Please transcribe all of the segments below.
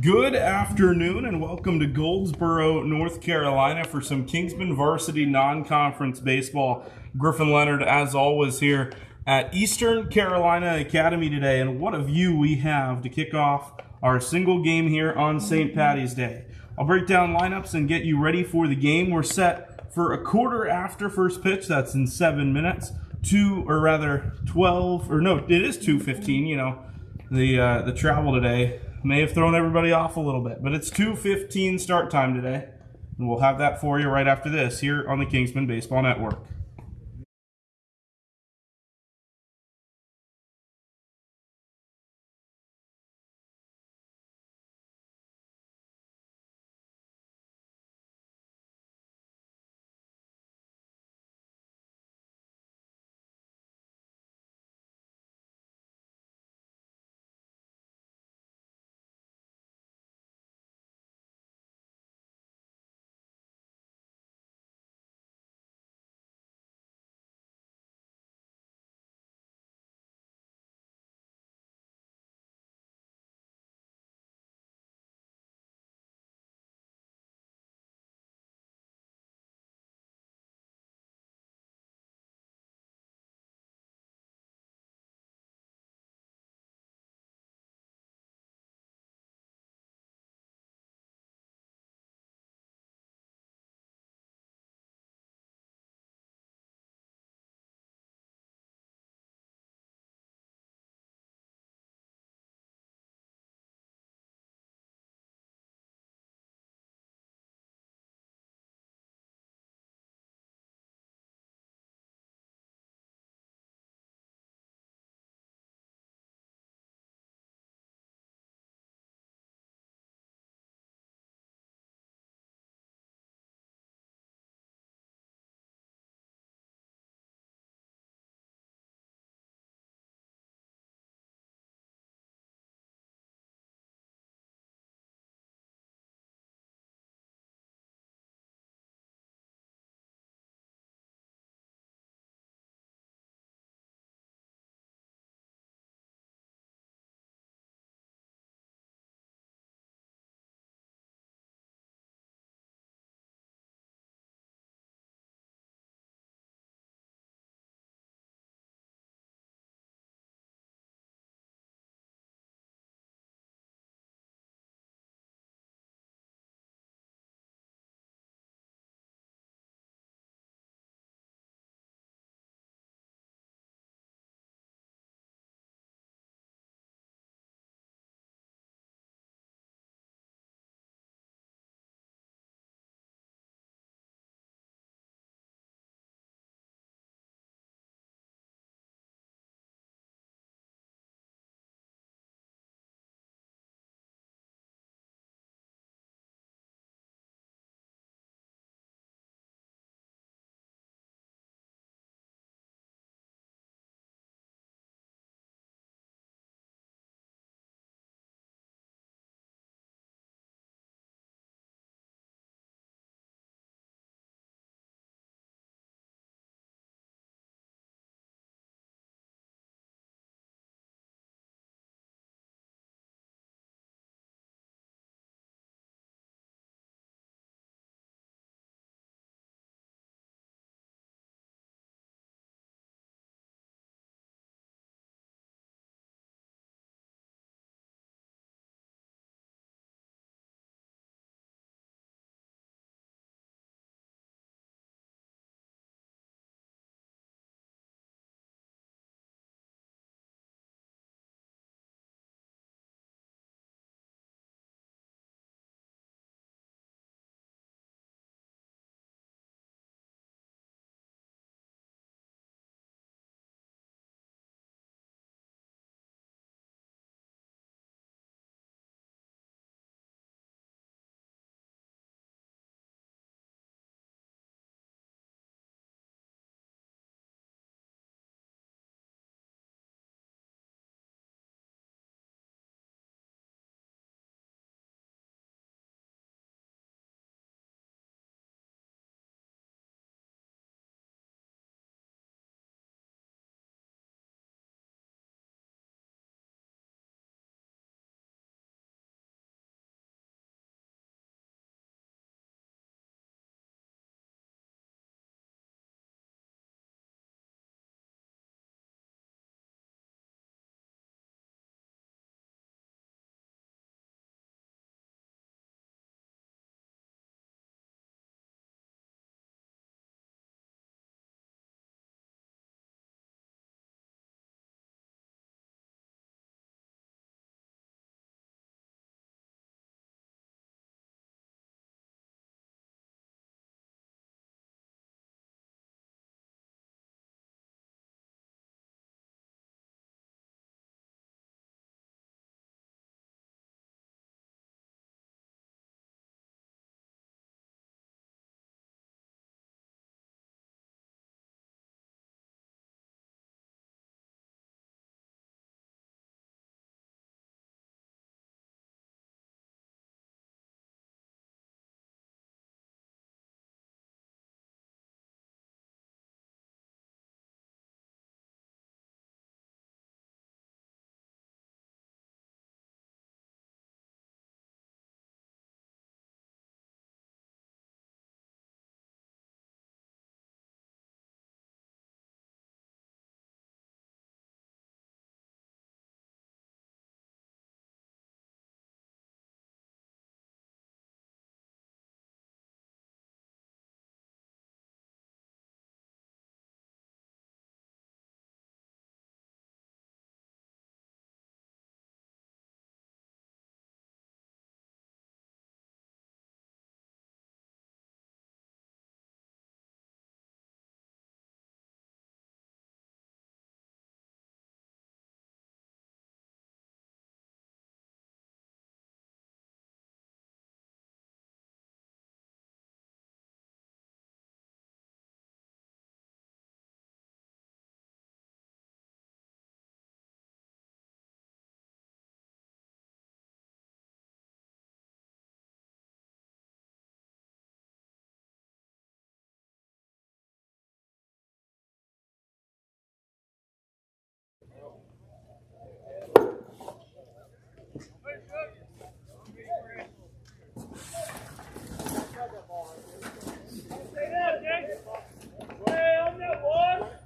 Good afternoon and welcome to Goldsboro, North Carolina for some Kingsmen Varsity non-conference baseball. Griffin Leonard, as always, here at Eastern Carolina Academy today. And what a view we have to kick off our single game here on St. Patty's Day. I'll break down lineups and get you ready for the game. We're set for a quarter after first pitch. That's in 7 minutes. 12, or no, it is 2:15, the travel today may have thrown everybody off a little bit, but it's 2:15 start time today, and we'll have that for you right after this here on the Kingsman Baseball Network.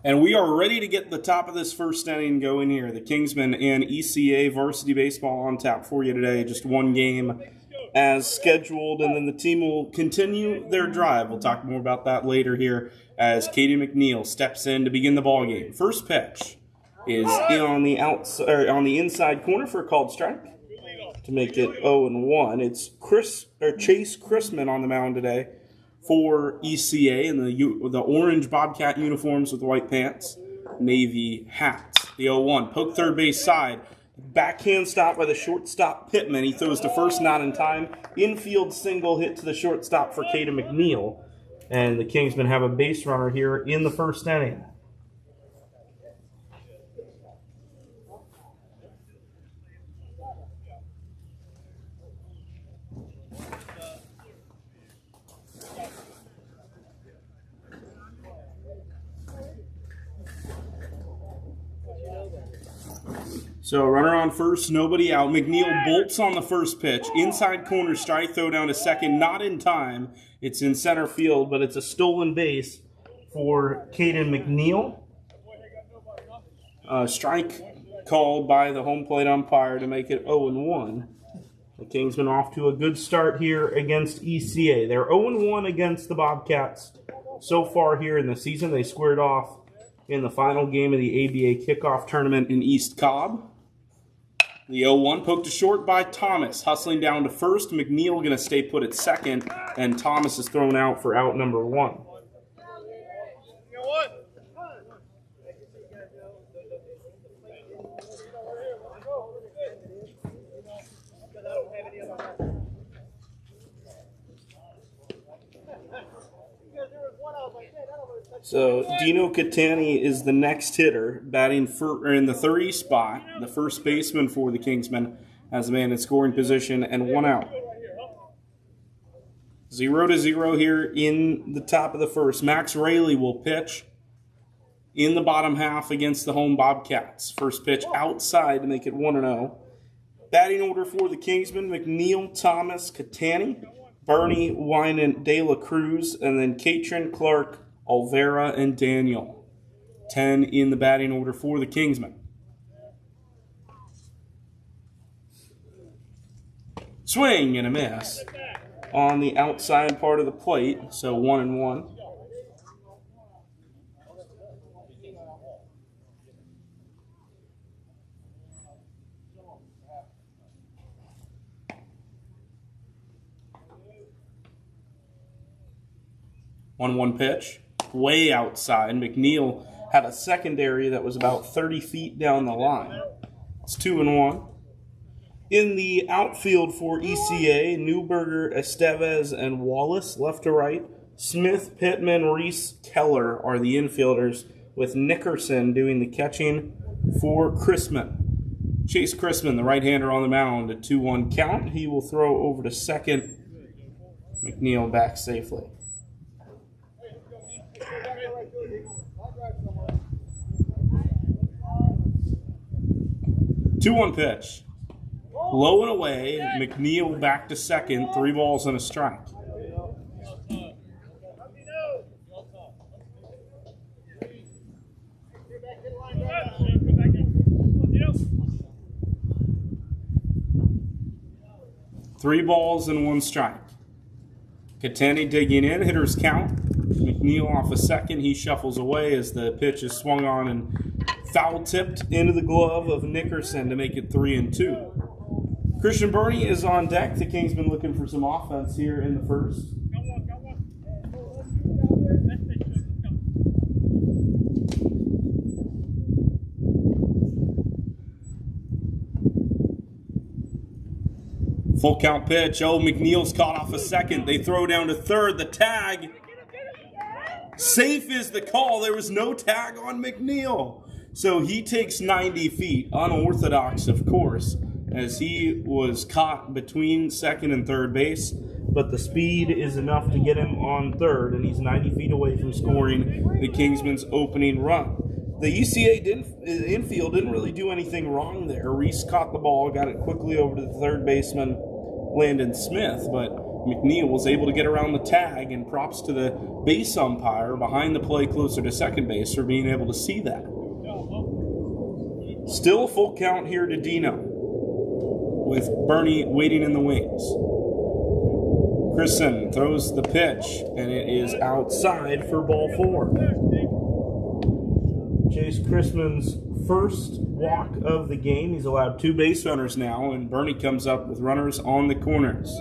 And we are ready to get the top of this first inning going here. The Kingsmen and ECA Varsity Baseball on tap for you today. Just one game as scheduled, and then the team will continue their drive. We'll talk more about that later here as Katie McNeil steps in to begin the ball game. First pitch is in on the on the inside corner for a called strike to make it 0-1. It's Chase Chrisman on the mound today for ECA in the orange Bobcat uniforms with white pants, navy hats. The 0-1, poke third base side. Backhand stop by the shortstop Pittman. He throws to first, not in time. Infield single hit to the shortstop for Katie McNeil. And the Kingsmen have a base runner here in the first inning. So runner on first, nobody out. McNeil bolts on the first pitch. Inside corner strike, throw down to second, not in time. It's in center field, but it's a stolen base for Kaden McNeil. Strike called by the home plate umpire to make it 0-1. The Kingsmen off to a good start here against ECA. They're 0-1 against the Bobcats so far here in the season. They squared off in the final game of the ABA kickoff tournament in East Cobb. The 0-1 poked to short by Thomas. Hustling down to first. McNeil going to stay put at second, and Thomas is thrown out for out number 1. So Dino Catani is the next hitter, batting in the 30 spot, the first baseman for the Kingsmen, has a man in scoring position and 1 out. 0-0 here in the top of the first. Max Rayleigh will pitch in the bottom half against the home Bobcats. First pitch outside to make it 1-0. Batting order for the Kingsmen: McNeil, Thomas, Catani, Bernie, Winan, De La Cruz, and then Katrin, Clark, Olvera, and Daniel. 10 in the batting order for the Kingsmen. Swing and a miss on the outside part of the plate, so 1-1. One pitch, way outside. McNeil had a secondary that was about 30 feet down the line. It's 2-1. In the outfield for ECA, Newberger, Estevez, and Wallace, left to right. Smith, Pittman, Reese, Keller are the infielders, with Nickerson doing the catching for Chrisman. Chase Chrisman, the right-hander on the mound, at 2-1 count. He will throw over to second. McNeil back safely. 2-1 pitch. Low and away. McNeil back to second. 3 balls and a strike. Three balls and 1 strike. Catani digging in. Hitters count. McNeil off a second. He shuffles away as the pitch is swung on and foul tipped into the glove of Nickerson to make it 3-2. Christian Bernie is on deck. The Kingsmen looking for some offense here in the first. Full count pitch. Oh, McNeil's caught off a second. They throw down to third. The tag. Safe is the call. There was no tag on McNeil. So he takes 90 feet. Unorthodox, of course, as he was caught between second and third base. But the speed is enough to get him on third, and he's 90 feet away from scoring the Kingsmen's opening run. The ECA infield didn't really do anything wrong there. Reese caught the ball, got it quickly over to the third baseman, Landon Smith, but McNeil was able to get around the tag, and props to the base umpire behind the play closer to second base for being able to see that. Still full count here to Dino, with Bernie waiting in the wings. Christen throws the pitch, and it is outside for ball 4. Chase Chrisman's first walk of the game. He's allowed 2 base runners now, and Bernie comes up with runners on the corners.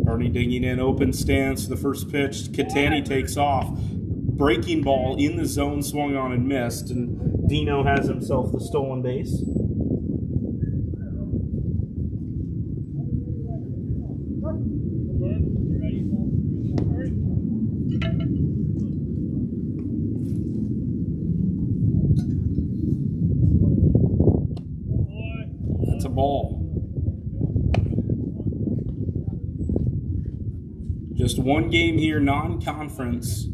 Bernie digging in, open stance, the first pitch. Catani takes off. Breaking ball in the zone, swung on and missed, and Dino has himself the stolen base. That's a ball. Just one game here, non-conference.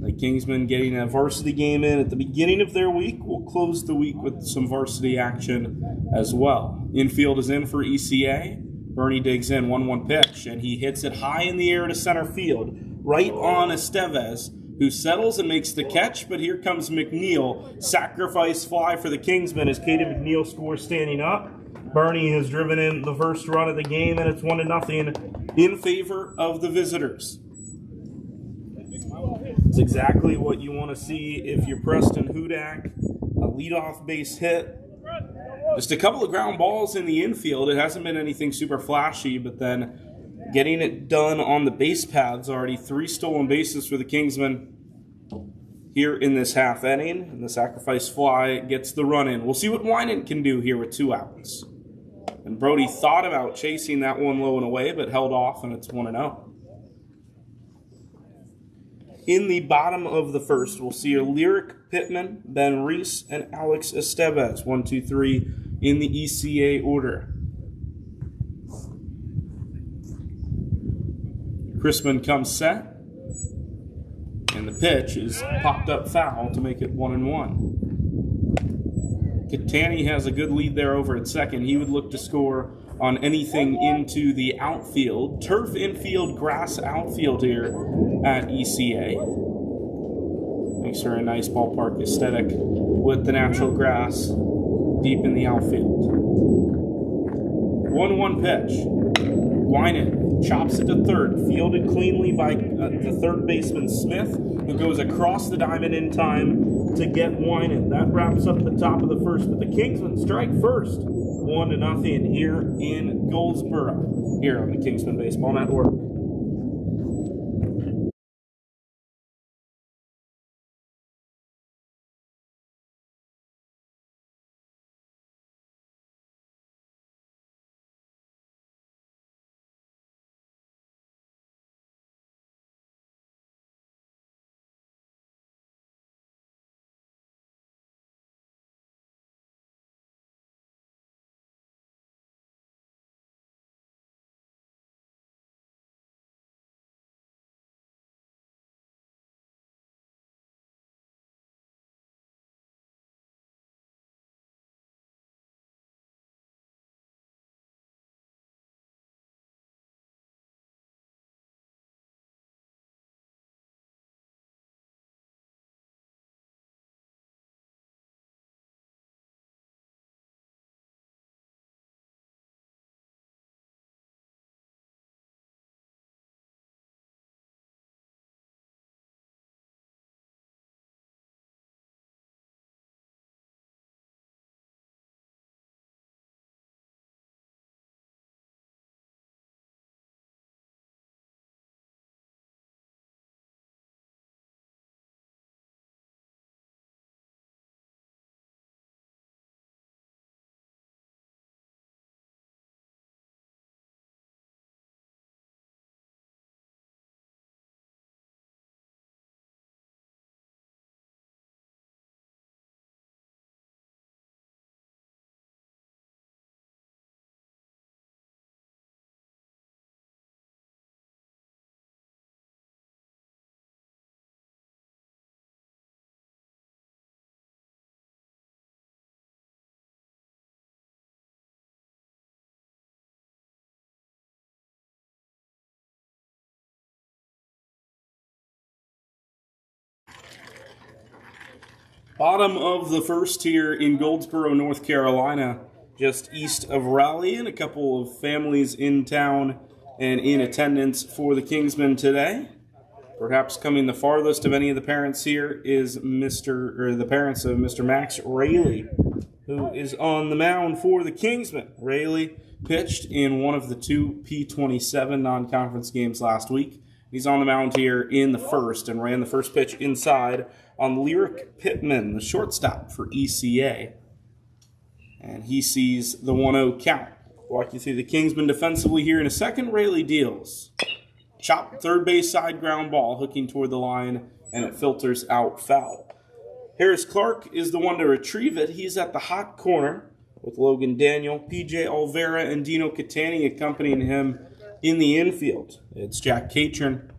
The Kingsmen getting a varsity game in at the beginning of their week. We'll close the week with some varsity action as well. Infield is in for ECA. Bernie digs in, 1-1 pitch, and he hits it high in the air to center field, right on Estevez, who settles and makes the catch, but here comes McNeil. Sacrifice fly for the Kingsmen as Caden McNeil scores standing up. Bernie has driven in the first run of the game, and it's 1-0 in favor of the visitors. It's exactly what you want to see if you're Preston Hudak. A leadoff base hit. Just a couple of ground balls in the infield. It hasn't been anything super flashy, but then getting it done on the base paths already. 3 stolen bases for the Kingsmen here in this half inning. And the sacrifice fly gets the run in. We'll see what Winant can do here with 2 outs. And Brody thought about chasing that one low and away, but held off, and it's 1-0. In the bottom of the first, we'll see Lyric Pittman, Ben Reese, and Alex Estevez. 1, 2, 3 in the ECA order. Chrisman comes set, and the pitch is popped up foul to make it 1-1. Catani has a good lead there over at second. He would look to score on anything into the outfield. Turf infield, grass outfield here at ECA. Makes for a nice ballpark aesthetic with the natural grass deep in the outfield. 1-1 pitch. Winant chops it to third, fielded cleanly by the third baseman Smith, who goes across the diamond in time to get Winant. That wraps up the top of the first, but the Kingsmen strike first. 1-0 here in Goldsboro, here on the Kingsmen Baseball Network. Bottom of the first here in Goldsboro, North Carolina, just east of Raleigh, and a couple of families in town and in attendance for the Kingsmen today. Perhaps coming the farthest of any of the parents here is the parents of Mr. Max Raley, who is on the mound for the Kingsmen. Raley pitched in one of the two P27 non-conference games last week. He's on the mound here in the first and ran the first pitch inside on Lyric Pittman, the shortstop for ECA. And he sees the 1-0 count. Walk you through the Kingsmen defensively here in a second. Raley deals. Chop third base side ground ball, hooking toward the line, and it filters out foul. Harris Clark is the one to retrieve it. He's at the hot corner with Logan Daniel, PJ Olvera, and Dino Catani accompanying him in the infield. It's Jack Catron,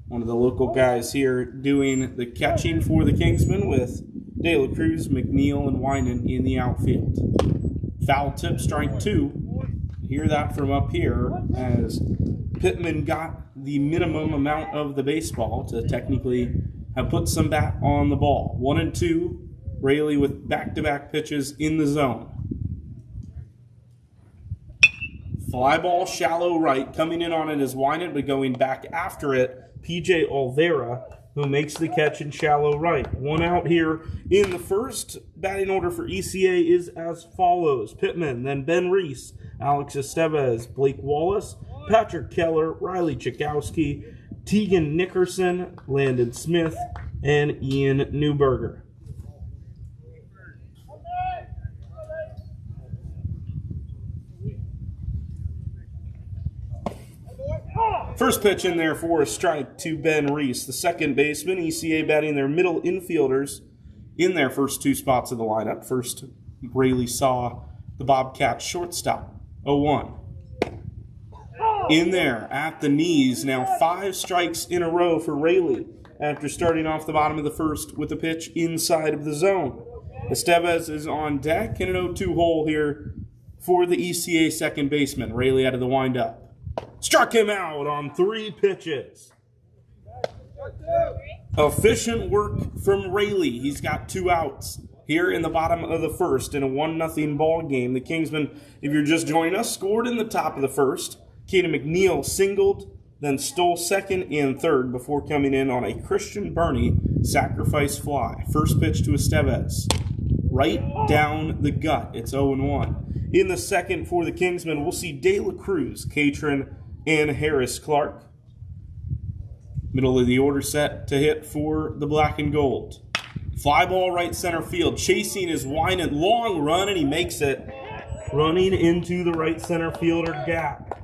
one of the local guys here, doing the catching for the Kingsmen with De La Cruz, McNeil, and Winan in the outfield. Foul tip, strike two. Hear that from up here as Pittman got the minimum amount of the baseball to technically have put some bat on the ball. 1-2, Raley with back-to-back pitches in the zone. Fly ball, shallow right. Coming in on it is Winan, but going back after it, PJ Olvera, who makes the catch in shallow right. One out here in the first. Batting order for ECA is as follows. Pittman, then Ben Reese, Alex Estevez, Blake Wallace, Patrick Keller, Riley Chakowski, Tegan Nickerson, Landon Smith, and Ian Newberger. First pitch in there for a strike to Ben Reese, the second baseman. ECA batting their middle infielders in their first two spots of the lineup. First, Raley saw the Bobcats shortstop, 0-1. In there at the knees, now 5 strikes in a row for Raley after starting off the bottom of the first with a pitch inside of the zone. Estevez is on deck in an 0-2 hole here for the ECA second baseman. Raley out of the windup. Struck him out on 3 pitches. Efficient work from Raley. He's got 2 outs here in the bottom of the first in a 1-0 ball game. The Kingsmen, if you're just joining us, scored in the top of the first. Kaden McNeil singled, then stole second and third before coming in on a Christian Burney sacrifice fly. First pitch to Estevez. Right down the gut. It's 0-1. In the second for the Kingsmen, we'll see De La Cruz, Catron, and Harris Clark. Middle of the order set to hit for the black and gold. Fly ball right center field. Chasing is Winan. Long run, and he makes it. Running into the right center fielder gap.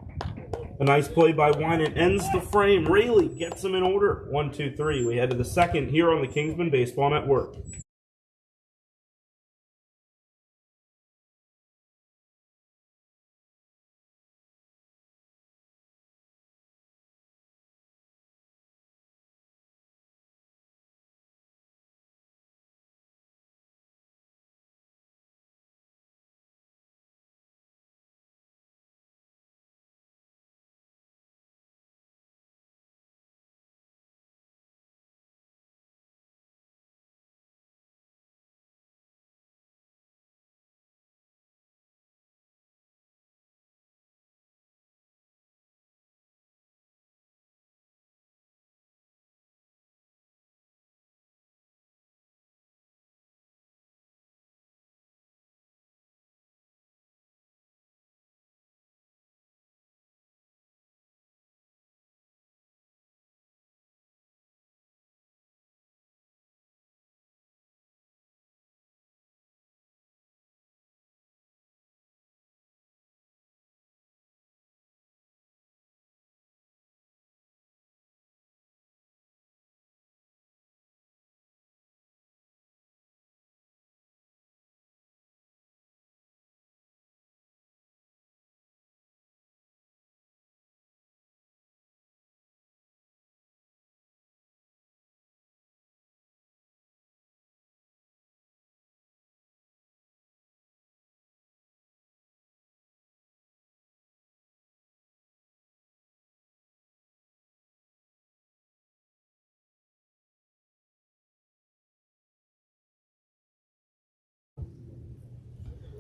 A nice play by Winan ends the frame. Raley gets him in order. 1-2-3. We head to the second here on the Kingsman Baseball Network.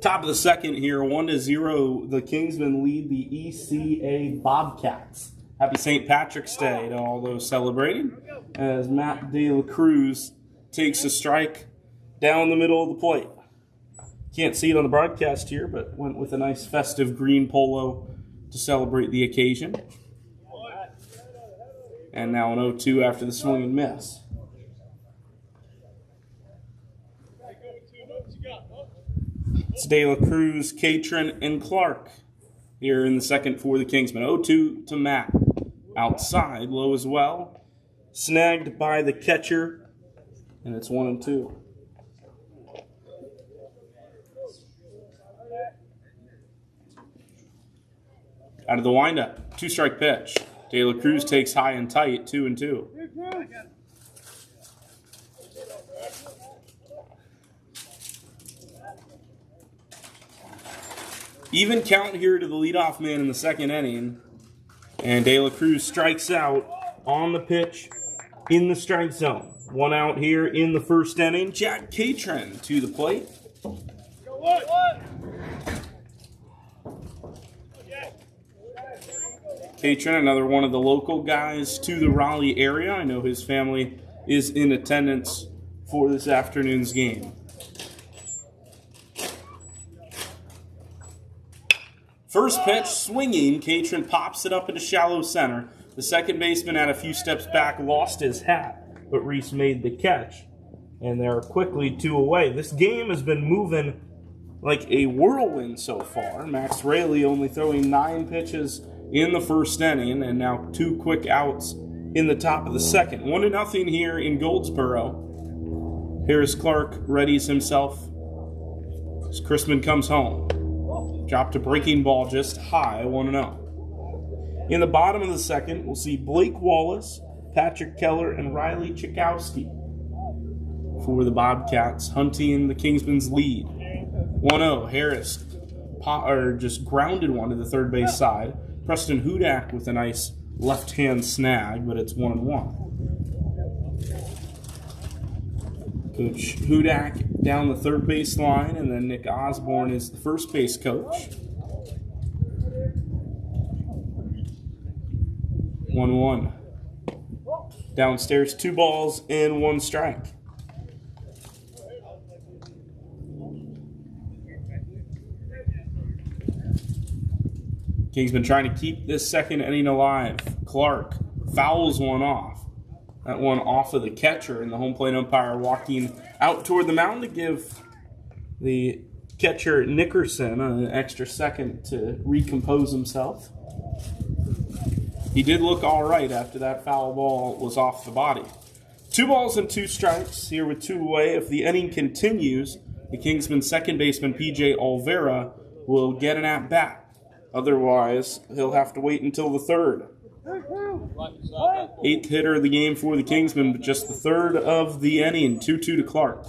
Top of the second here, 1-0. The Kingsmen lead the ECA Bobcats. Happy St. Patrick's Day to all those celebrating as Matt De La Cruz takes a strike down the middle of the plate. Can't see it on the broadcast here, but went with a nice festive green polo to celebrate the occasion. And now an 0-2 after the swing and miss. It's De La Cruz, Catron, and Clark here in the second for the Kingsmen. 0-2 to Matt. Outside, low as well. Snagged by the catcher, and it's 1-2. Out of the windup, 2-strike pitch. De La Cruz takes high and tight, 2-2. Even count here to the leadoff man in the second inning. And De La Cruz strikes out on the pitch in the strike zone. 1 out here in the first inning. Jack Catron to the plate. Catron, another one of the local guys to the Raleigh area. I know his family is in attendance for this afternoon's game. First pitch, swinging. Catron pops it up into shallow center. The second baseman had a few steps back, lost his hat, but Reese made the catch. And they're quickly 2 away. This game has been moving like a whirlwind so far. Max Raley only throwing 9 pitches in the first inning, and now 2 quick outs in the top of the second. 1-0 here in Goldsboro. Here's Clark, readies himself as Chrisman comes home. Dropped a breaking ball just high, 1-0. In the bottom of the second, we'll see Blake Wallace, Patrick Keller, and Riley Chikowski for the Bobcats, hunting the Kingsmen's lead. 1-0, Harris just grounded one to the third base side. Preston Hudak with a nice left-hand snag, but it's 1-1. Coach Hudak down the third base line, and then Nick Osborne is the first base coach. 1-1. Downstairs, 2 balls and 1 strike. Kingsman trying to keep this second inning alive. Clark fouls one off. That one off of the catcher, and the home plate umpire walking out toward the mound to give the catcher Nickerson an extra second to recompose himself. He did look all right after that foul ball was off the body. 2 balls and 2 strikes here with 2 away. If the inning continues, the Kingsman second baseman P.J. Olvera will get an at-bat. Otherwise, he'll have to wait until the third. 8th hitter of the game for the Kingsmen, but just the third of the inning, 2-2 to Clark.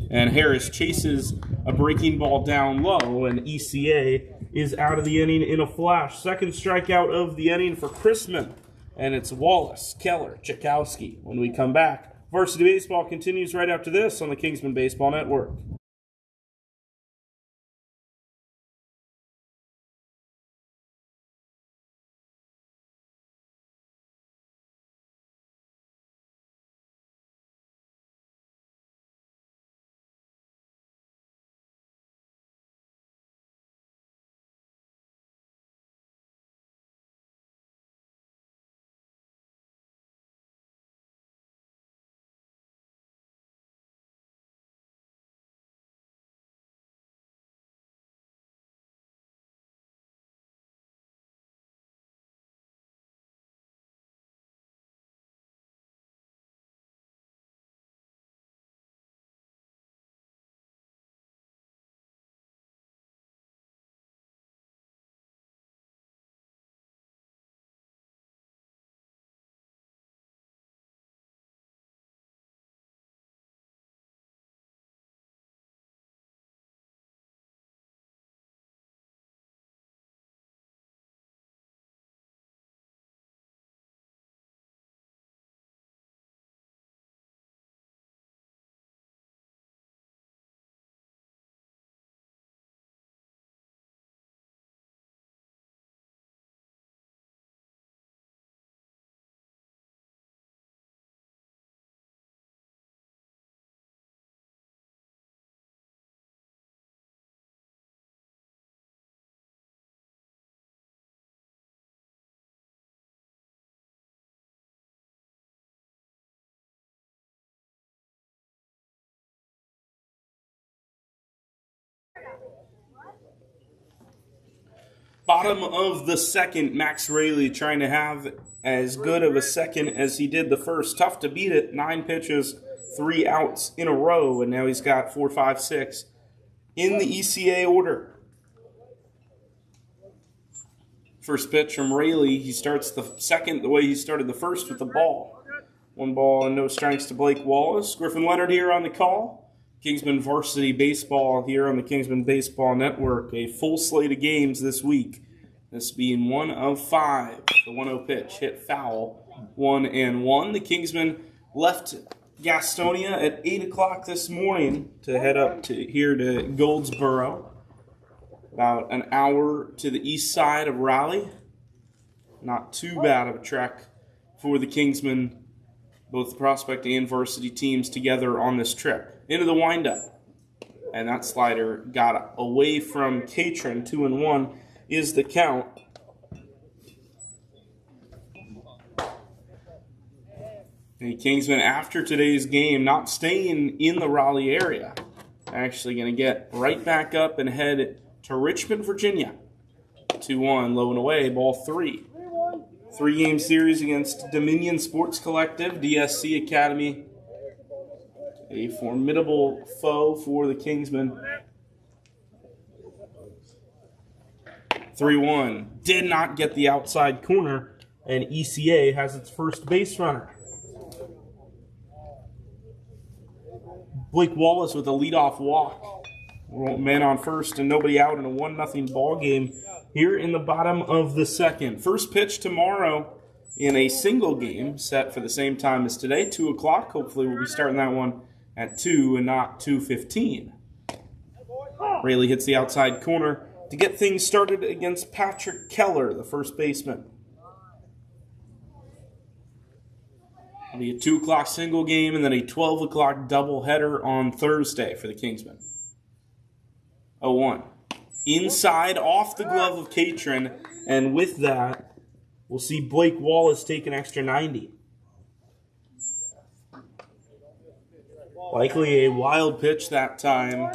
And Harris chases a breaking ball down low, and ECA is out of the inning in a flash. Second strikeout of the inning for Chrisman, and it's Wallace, Keller, Chikowski. When we come back, Varsity Baseball continues right after this on the Kingsman Baseball Network. Bottom of the second, Max Raley trying to have as good of a second as he did the first. Tough to beat it. 9 pitches, 3 outs in a row, and now he's got 4, 5, 6 in the ECA order. First pitch from Raley. He starts the second the way he started the first with the ball. 1 ball and no strikes to Blake Wallace. Griffin Leonard here on the call. Kingsmen Varsity Baseball here on the Kingsmen Baseball Network. A full slate of games this week. This being 1 of 5. The 1-0 pitch hit foul. 1-1. The Kingsmen left Gastonia at 8 o'clock this morning to head up to here to Goldsboro. About an hour to the east side of Raleigh. Not too bad of a trek for the Kingsmen, both the prospect and varsity teams together on this trip. Into the windup. And that slider got away from Catron. 2-1 is the count. The Kingsmen, after today's game, not staying in the Raleigh area. Actually going to get right back up and head to Richmond, Virginia. 2-1, low and away, ball 3. 3-game series against Dominion Sports Collective, DSC Academy. A formidable foe for the Kingsmen. 3-1. Did not get the outside corner, and ECA has its first base runner. Blake Wallace with a leadoff walk. Man on first and nobody out in a 1-0 ball game here in the bottom of the second. First pitch tomorrow in a single game set for the same time as today, 2 o'clock. Hopefully we'll be starting that one at 2 and not 2:15. Raley hits the outside corner to get things started against Patrick Keller, the first baseman. It'll be a 2 o'clock single game and then a 12 o'clock doubleheader on Thursday for the Kingsmen. 0-1. Inside, off the glove of Catron, and with that, we'll see Blake Wallace take an extra 90. Likely a wild pitch that time,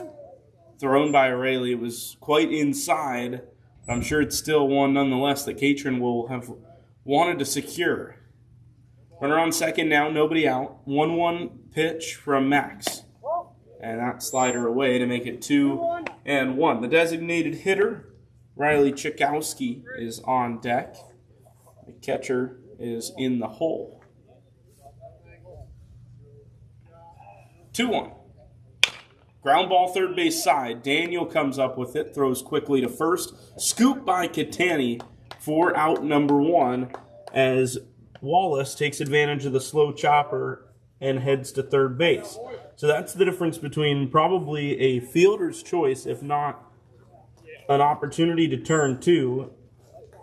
thrown by Raley. It was quite inside, but I'm sure it's still one nonetheless that Catron will have wanted to secure. Runner on second now, nobody out. 1-1 pitch from Max. And that slider away to make it 2-1. The designated hitter, Riley Chikowski, is on deck. The catcher is in the hole. 2-1. Ground ball third base side. Daniel comes up with it, throws quickly to first. Scoop by Catani for out number 1 as Wallace takes advantage of the slow chopper and heads to third base. So that's the difference between probably a fielder's choice, if not an opportunity to turn 2.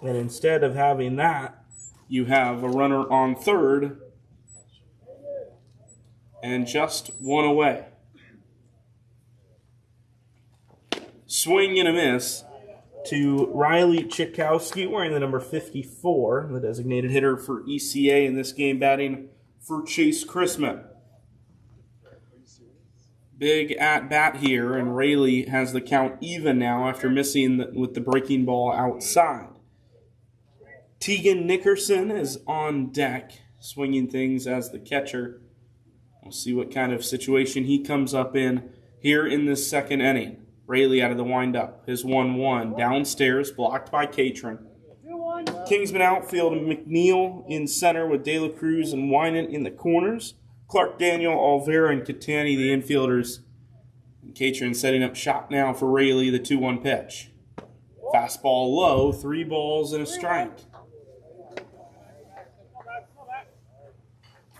And instead of having that, you have a runner on third and just 1 away. Swing and a miss to Riley Chikowski, wearing the number 54, the designated hitter for ECA in this game, batting for Chase Chrisman. Big at-bat here, and Raley has the count even now after missing with the breaking ball outside. Tegan Nickerson is on deck, swinging things as the catcher. We'll see what kind of situation he comes up in here in this second inning. Raley out of the windup. His 1-1 downstairs, blocked by Catron. Kingsman outfield, McNeil in center with De La Cruz and Winant in the corners. Clark, Daniel, Olvera, and Catani, the infielders. And Catron setting up shop now for Raley, the 2-1 pitch. Fastball low, 3 balls and a strike.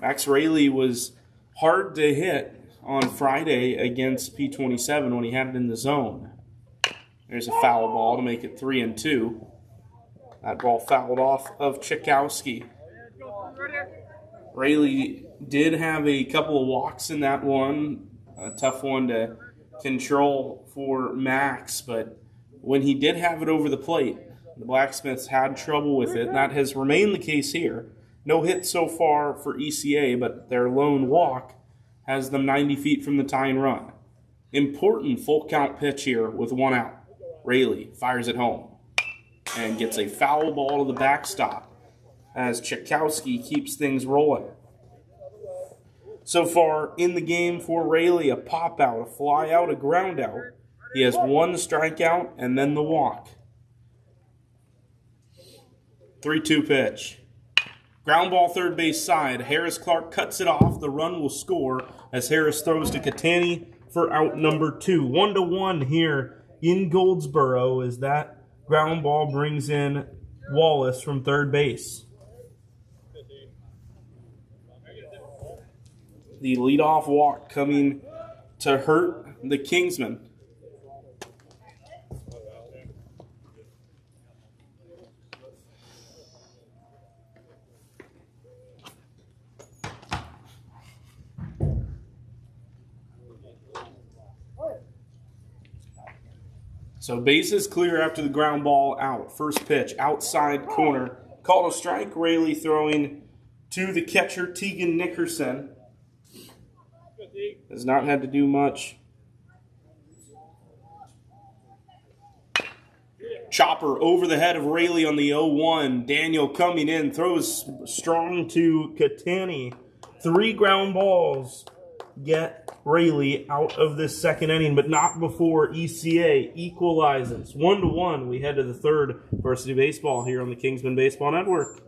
Max Raley was hard to hit on Friday against P27 when he had it in the zone. There's a foul ball to make it 3-2. That ball fouled off of Chikowski. Raley did have a couple of walks in that one. A tough one to control for Max, but when he did have it over the plate, the Blacksmiths had trouble with it. That has remained the case here. No hit so far for ECA, but their lone walk has them 90 feet from the tying run. Important full count pitch here with 1 out. Raley fires it home. and gets a foul ball to the backstop as Tchaikovsky keeps things rolling. So far in the game for Rayleigh, a pop out, a fly out, a ground out. He has one strikeout and then the walk. 3-2 pitch. Ground ball third base side. Harris Clark cuts it off. The run will score as Harris throws to Catani for out number 2. 1-1 here in Goldsboro as that ground ball brings in Wallace from third base. The leadoff walk coming to hurt the Kingsmen. So bases clear after the ground ball out. First pitch, outside corner. Called a strike. Rayleigh throwing to the catcher, Tegan Nickerson. Has not had to do much. Chopper over the head of Rayleigh on the 0-1. Daniel coming in, throws strong to Catani. 3 ground balls get Rayleigh out of this second inning, but not before ECA equalizes. 1-1. We head to the third. Varsity Baseball here on the Kingsmen Baseball Network.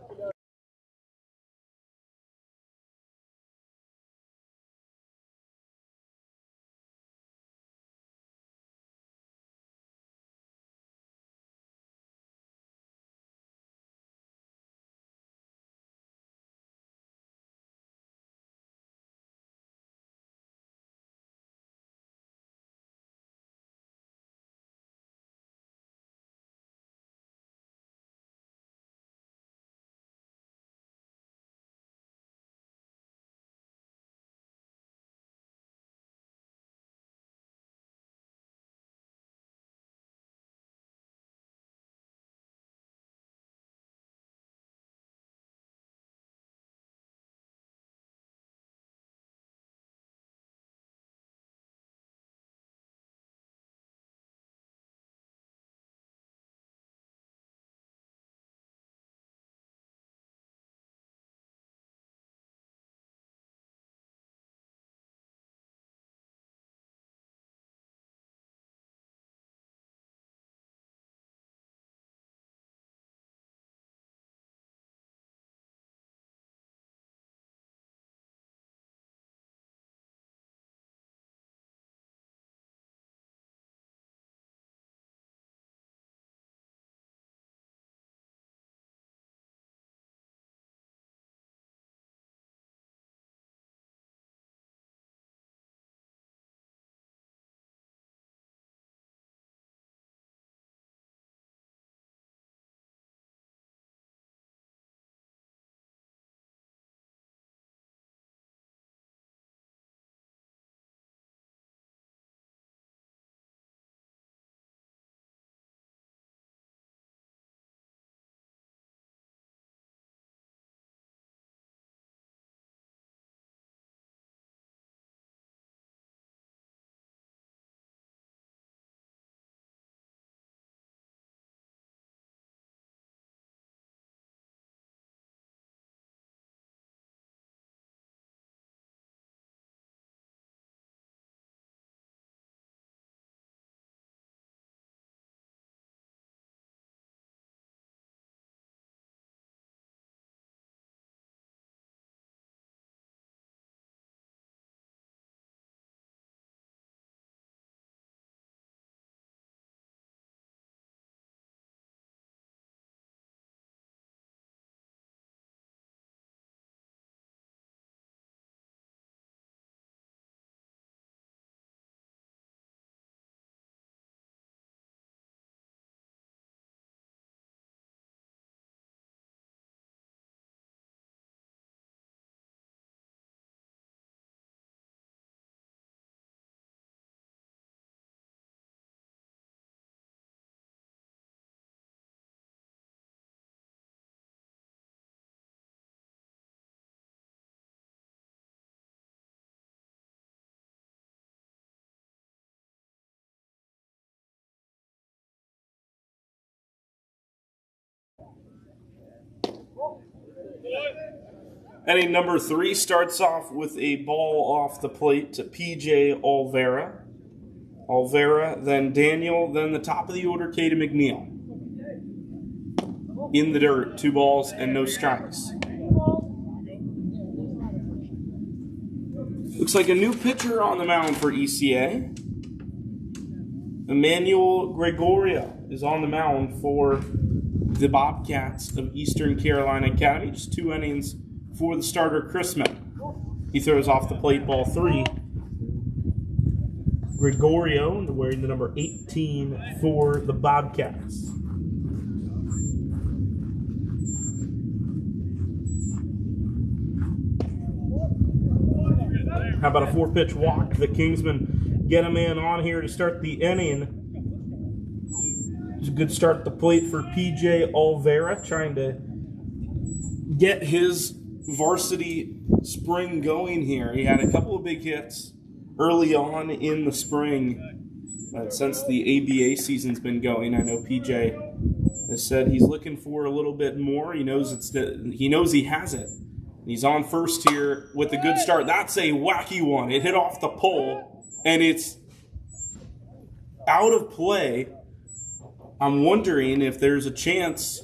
Inning number 3 starts off with a ball off the plate to P.J. Olvera. Olvera, then Daniel, then the top of the order, Caden McNeil. In the dirt, 2 balls and no strikes. Looks like a new pitcher on the mound for ECA. Emmanuel Gregorio is on the mound for the Bobcats of Eastern Carolina Academy. Just 2 innings for the starter, Kingsmen. He throws off the plate, ball 3. Gregorio wearing the number 18 for the Bobcats. How about a 4-pitch walk? The Kingsmen get a man on here to start the inning. It's a good start at the plate for P.J. Olvera, trying to get his varsity spring going here. He had a couple of big hits early on in the spring, but since the ABA season's been going, I know PJ has said he's looking for a little bit more. He knows he has it. He's on first here with a good start. That's a wacky one. It hit off the pole, and it's out of play. I'm wondering if there's a chance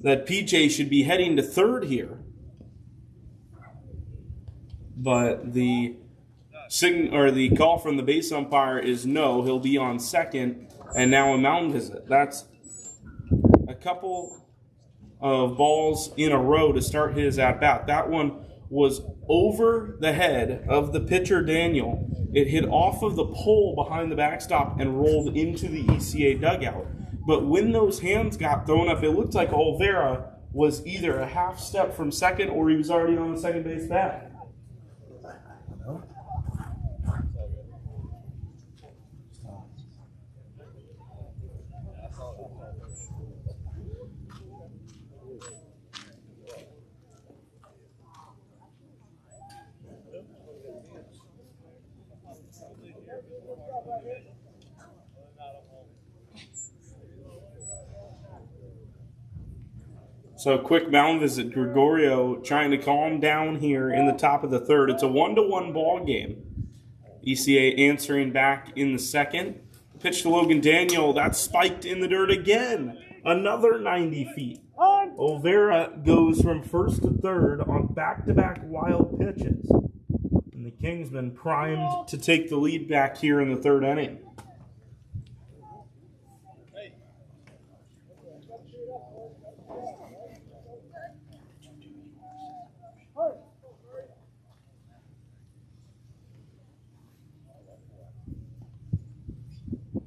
that PJ should be heading to third here. But the call from the base umpire is no. He'll be on second, and now a mound visit. That's a couple of balls in a row to start his at-bat. That one was over the head of the pitcher, Daniel. It hit off of the pole behind the backstop and rolled into the ECA dugout. But when those hands got thrown up, it looked like Olvera was either a half step from second or he was already on the second base bat. So quick mound visit. Gregorio trying to calm down here in the top of the third. It's a 1-1 ball game. ECA answering back in the second. Pitch to Logan Daniel. That's spiked in the dirt again. Another 90 feet. Olvera goes from first to third on back-to-back wild pitches. And the Kingsmen primed to take the lead back here in the third inning.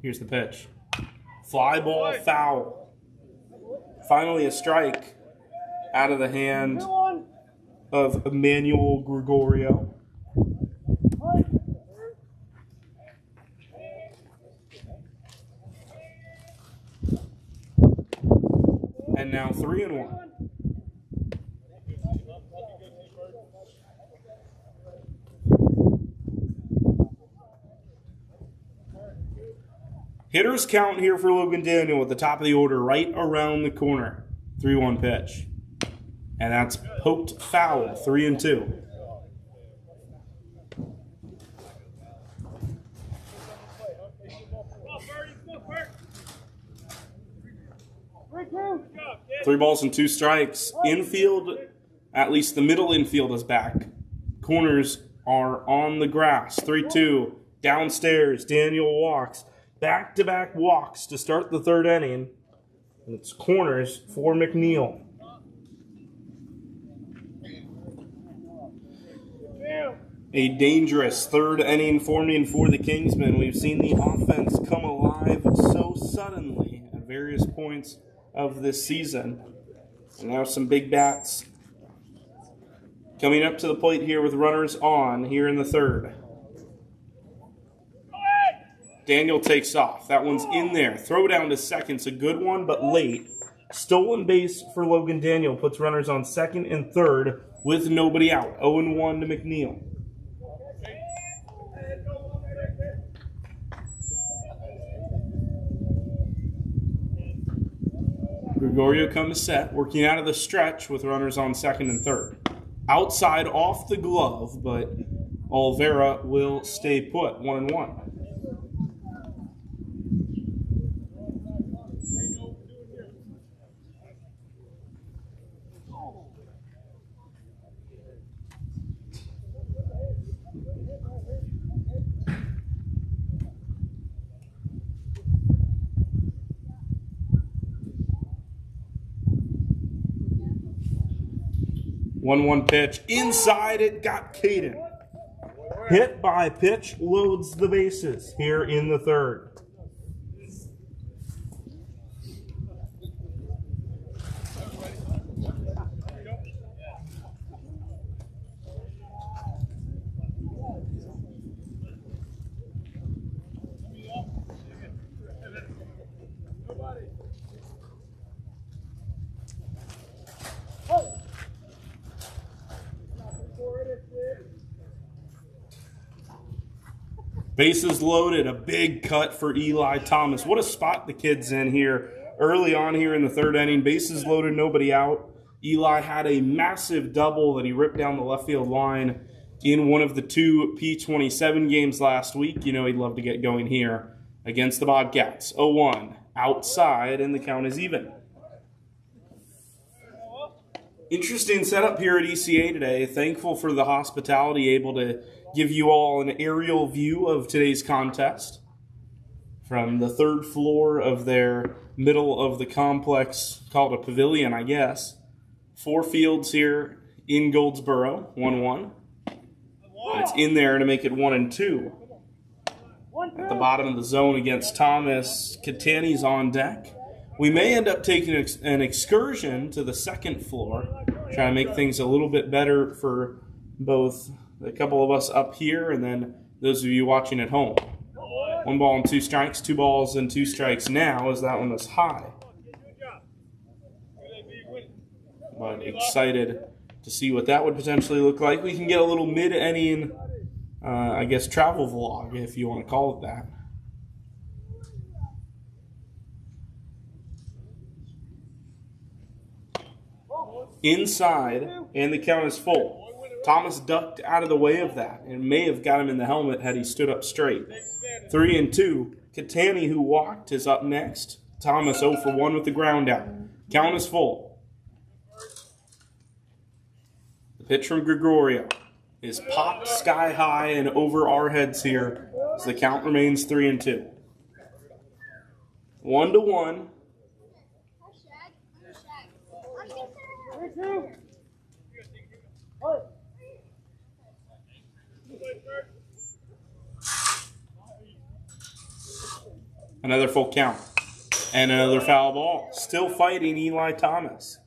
Here's the pitch. Fly ball, foul. Finally a strike out of the hand of Emmanuel Gregorio. And now 3-1. Hitters count here for Logan Daniel at the top of the order, right around the corner. 3-1 pitch. And that's poked foul, 3-2. Three balls and 2 strikes. Infield, at least the middle infield is back. Corners are on the grass. 3-2. Downstairs, Daniel walks. Back-to-back walks to start the third inning. And it's corners for McNeil. A dangerous third inning forming for the Kingsmen. We've seen the offense come alive so suddenly at various points of this season. And now some big bats coming up to the plate here with runners on here in the third. Daniel takes off. That one's in there. Throw down to second. It's a good one, but late. Stolen base for Logan Daniel. Puts runners on second and third with nobody out. 0-1 to McNeil. Gregorio comes set, working out of the stretch with runners on second and third. Outside off the glove, but Olvera will stay put, 1-1. One pitch. Inside it got Caden. Hit by pitch loads the bases here in the third. Bases loaded, a big cut for Eli Thomas. What a spot the kid's in here early on here in the third inning. Bases loaded, nobody out. Eli had a massive double that he ripped down the left field line in one of the two P27 games last week. You know he'd love to get going here against the Bobcats. 0-1 outside, and the count is even. Interesting setup here at ECA today. Thankful for the hospitality, able to give you all an aerial view of today's contest from the third floor of their middle of the complex, called a pavilion, I guess. 4 fields here in Goldsboro, 1-1. It's in there to make it 1-2. At the bottom of the zone against Thomas, Catani's on deck. We may end up taking an excursion to the second floor, try to make things a little bit better for both a couple of us up here and then those of you watching at home. 1 ball and 2 strikes, 2 balls and 2 strikes now as that one was high. But excited to see what that would potentially look like. We can get a little mid-inning, I guess, travel vlog, if you want to call it that. Inside, and the count is full. Thomas ducked out of the way of that and may have got him in the helmet had he stood up straight. 3-2. Catani, who walked, is up next. Thomas 0 for 1 with the ground out. Count is full. The pitch from Gregorio is popped sky high and over our heads here as the count remains 3-2. 1-1. Another full count. And another foul ball. Still fighting Eli Thomas.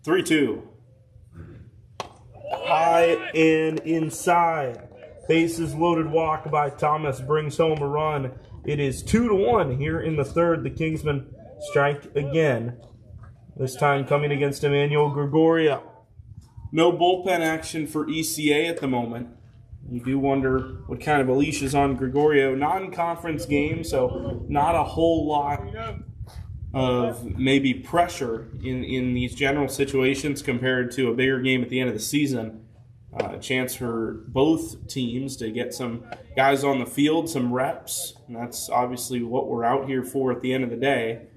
Three-two. High and inside. Bases loaded walk by Thomas brings home a run. It is 2-1 here in the third. The Kingsmen strike again. This time coming against Emmanuel Gregorio. No bullpen action for ECA at the moment. You do wonder what kind of a leash is on Gregorio. Non-conference game, so not a whole lot of maybe pressure in these general situations compared to a bigger game at the end of the season. A chance for both teams to get some guys on the field, some reps, and that's obviously what we're out here for at the end of the day.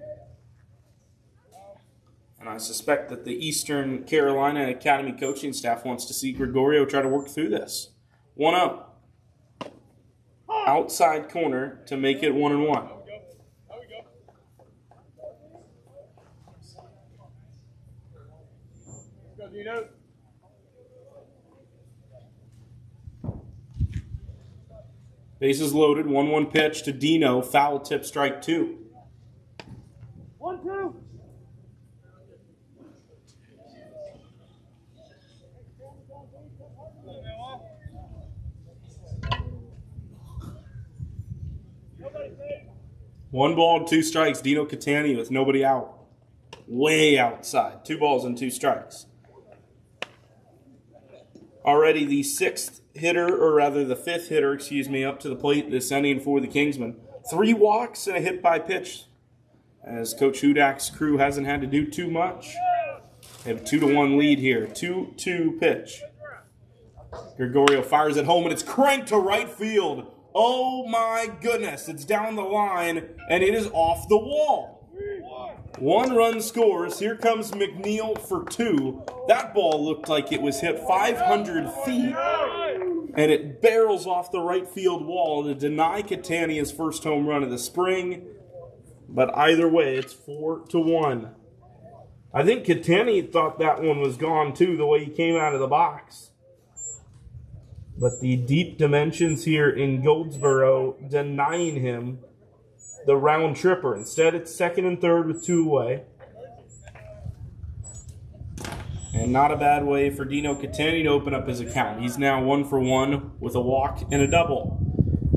And I suspect that the Eastern Carolina Academy coaching staff wants to see Gregorio try to work through this. 1-0. Outside corner to make it 1-1. Bases loaded, 1-1 pitch to Dino, foul tip, strike 2. 1-2. 1 ball and 2 strikes. Dino Catania with nobody out. Way outside. 2 balls and 2 strikes. Already the 5th hitter, up to the plate this inning for the Kingsmen. 3 walks and a hit by pitch, as Coach Hudak's crew hasn't had to do too much. They have a 2-1 lead here. 2-2 pitch. Gregorio fires it home, and it's cranked to right field. Oh my goodness, it's down the line, and it is off the wall. 1 run scores. Here comes McNeil for 2. That ball looked like it was hit 500 feet, and it barrels off the right field wall to deny Catania's first home run of the spring. But either way, it's 4-1. I think Catania thought that one was gone too, the way he came out of the box. But the deep dimensions here in Goldsboro denying him the round tripper. Instead, it's 2nd and 3rd with 2 away. And not a bad way for Dino Catania to open up his account. He's now 1 for 1 with a walk and a double.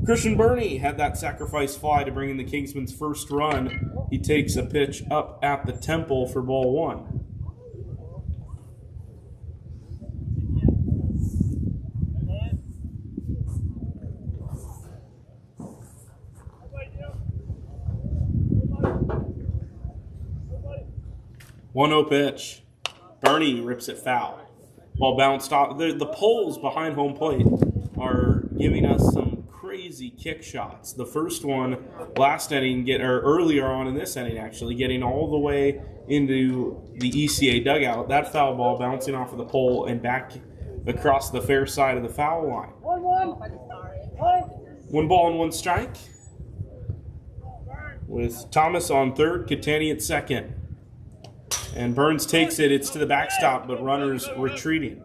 Christian Burney had that sacrifice fly to bring in the Kingsmen's first run. He takes a pitch up at the temple for ball 1. One-0 pitch. Burney rips it foul. Ball bounced off. The poles behind home plate are giving us some crazy kick shots. The first one last inning, earlier on in this inning actually, getting all the way into the ECA dugout. That foul ball bouncing off of the pole and back across the fair side of the foul line. 1 ball and 1 strike. With Thomas on 3rd, Catania at 2nd. And Burns takes it. It's to the backstop, but runners retreating.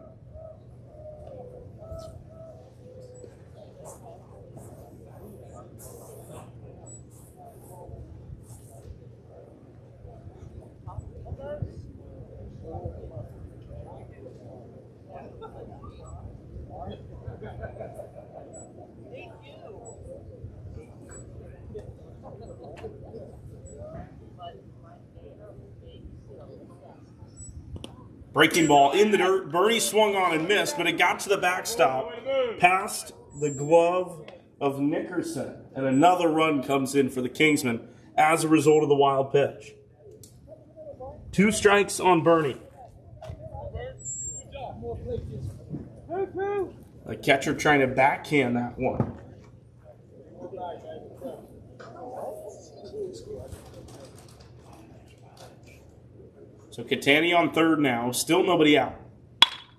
Breaking ball in the dirt. Burney swung on and missed, but it got to the backstop, past the glove of Nickerson. And another run comes in for the Kingsmen as a result of the wild pitch. 2 strikes on Burney. The catcher trying to backhand that one. So Catania on 3rd now, still nobody out.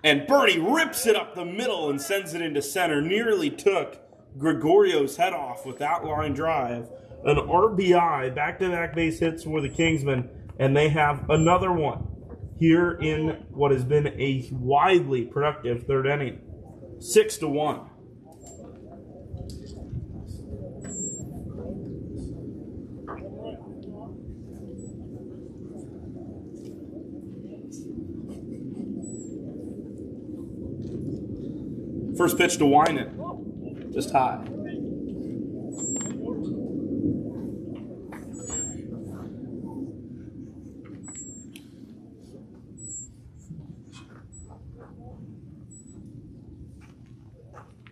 And Burney rips it up the middle and sends it into center. Nearly took Gregorio's head off with that line drive. An RBI, back-to-back base hits for the Kingsmen, and they have another one here in what has been a widely productive 3rd inning. 6-1. First pitch to Winan, just high.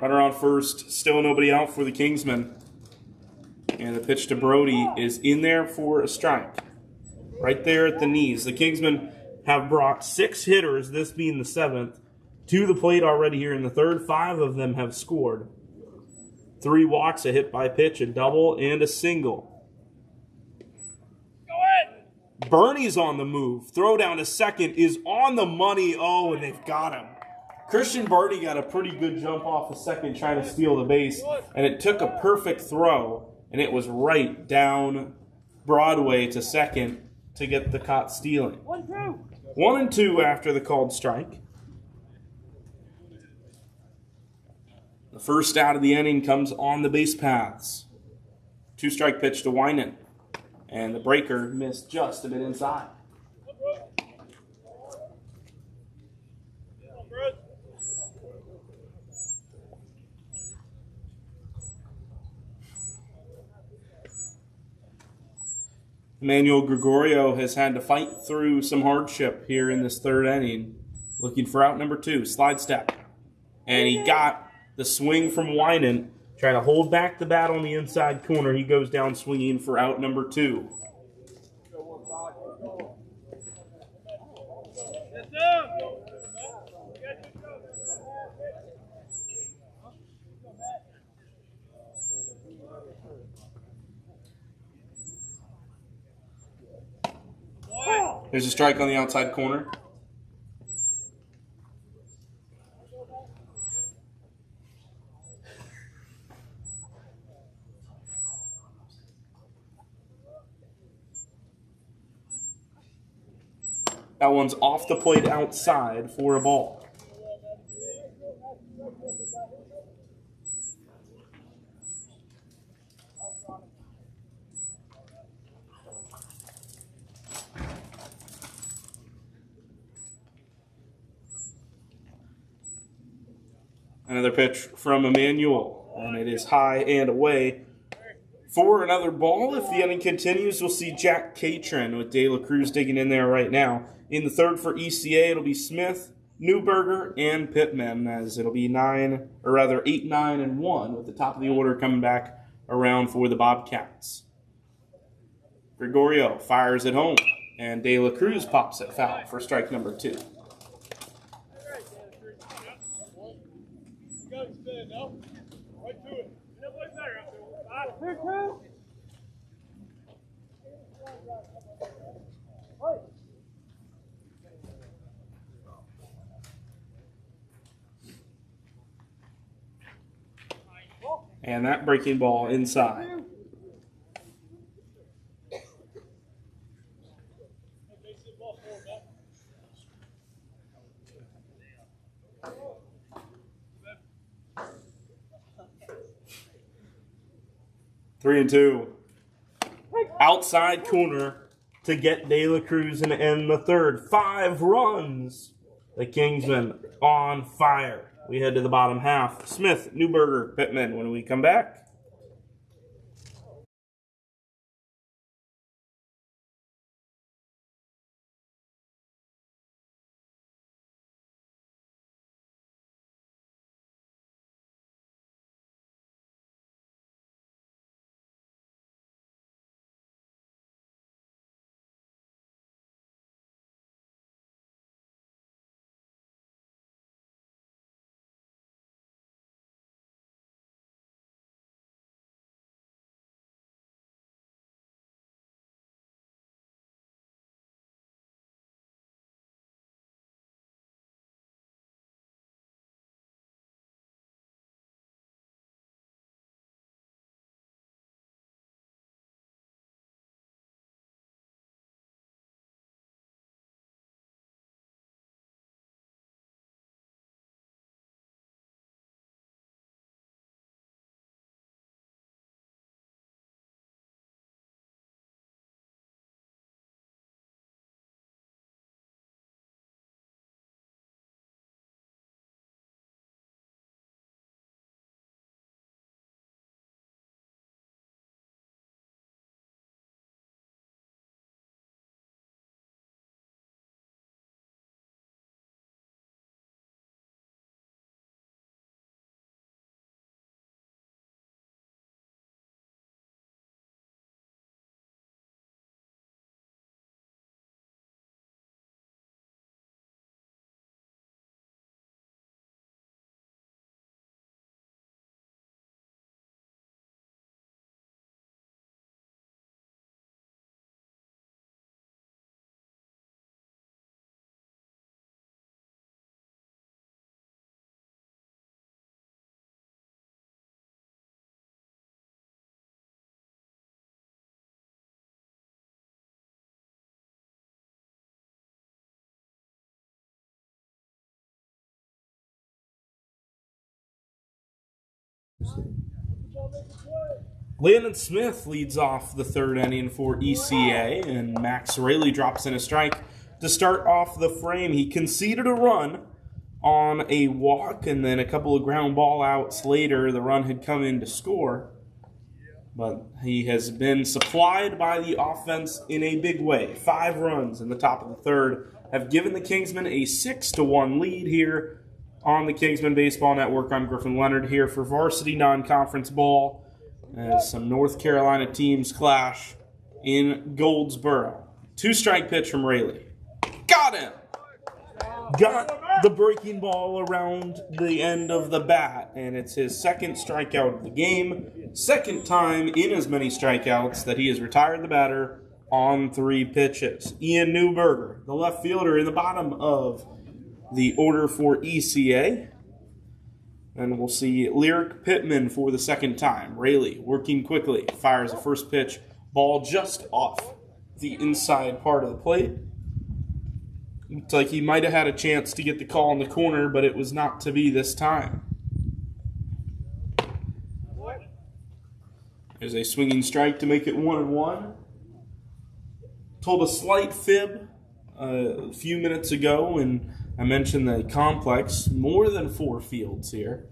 Runner on first, still nobody out for the Kingsmen. And the pitch to Brody is in there for a strike. Right there at the knees. The Kingsmen have brought 6 hitters, this being the 7th, to the plate already here in the 3rd. 5 of them have scored. 3 walks, a hit by pitch, a double, and a single. Burney's on the move. Throw down to 2nd is on the money. Oh, and they've got him. Christian Burney got a pretty good jump off of 2nd trying to steal the base, and it took a perfect throw, and it was right down Broadway to 2nd to get the caught stealing. 1-2 after the called strike. The first out of the inning comes on the base paths. 2-strike pitch to Winan. And the breaker missed just a bit inside. Emmanuel Gregorio has had to fight through some hardship here in this third inning. Looking for out number 2, slide step. And he got the swing from Winan. Trying to hold back the bat on the inside corner. He goes down swinging for out number 2. There's a strike on the outside corner. That one's off the plate outside for a ball. Another pitch from Emmanuel, and it is high and away for another ball. If the inning continues, we'll see Jack Catron with De La Cruz digging in there right now. In the third for ECA, it'll be Smith, Newberger, and Pittman, as it'll be 8, 9, and 1, with the top of the order coming back around for the Bobcats. Gregorio fires it home, and De La Cruz pops it foul for strike number 2. And that breaking ball inside. Three and 2. Outside corner to get De La Cruz and end the third. 5 runs. The Kingsmen on fire. We head to the bottom half. Smith, Newberger, Pittman when we come back. Landon Smith leads off the third inning for ECA, and Max Raley drops in a strike to start off the frame. He conceded a run on a walk, and then a couple of ground ball outs later, the run had come in to score. but he has been supplied by the offense in a big way. 5 runs in the top of the third have given the Kingsmen a 6-1 lead here on the Kingsmen Baseball Network. I'm Griffin Leonard here for Varsity Non-Conference Ball as some North Carolina teams clash in Goldsboro. 2-strike pitch from Rayleigh. Got him! Got the breaking ball around the end of the bat, and it's his second strikeout of the game. Second time in as many strikeouts that he has retired the batter on 3 pitches. Ian Newberger, the left fielder, in the bottom of the order for ECA. And we'll see Lyric Pittman for the second time. Rayleigh working quickly, fires a first pitch, ball just off the inside part of the plate. Looks like he might have had a chance to get the call in the corner, but it was not to be this time. There's a swinging strike to make it 1-1. Told a slight fib a few minutes ago, and I mentioned the complex. More than 4 fields here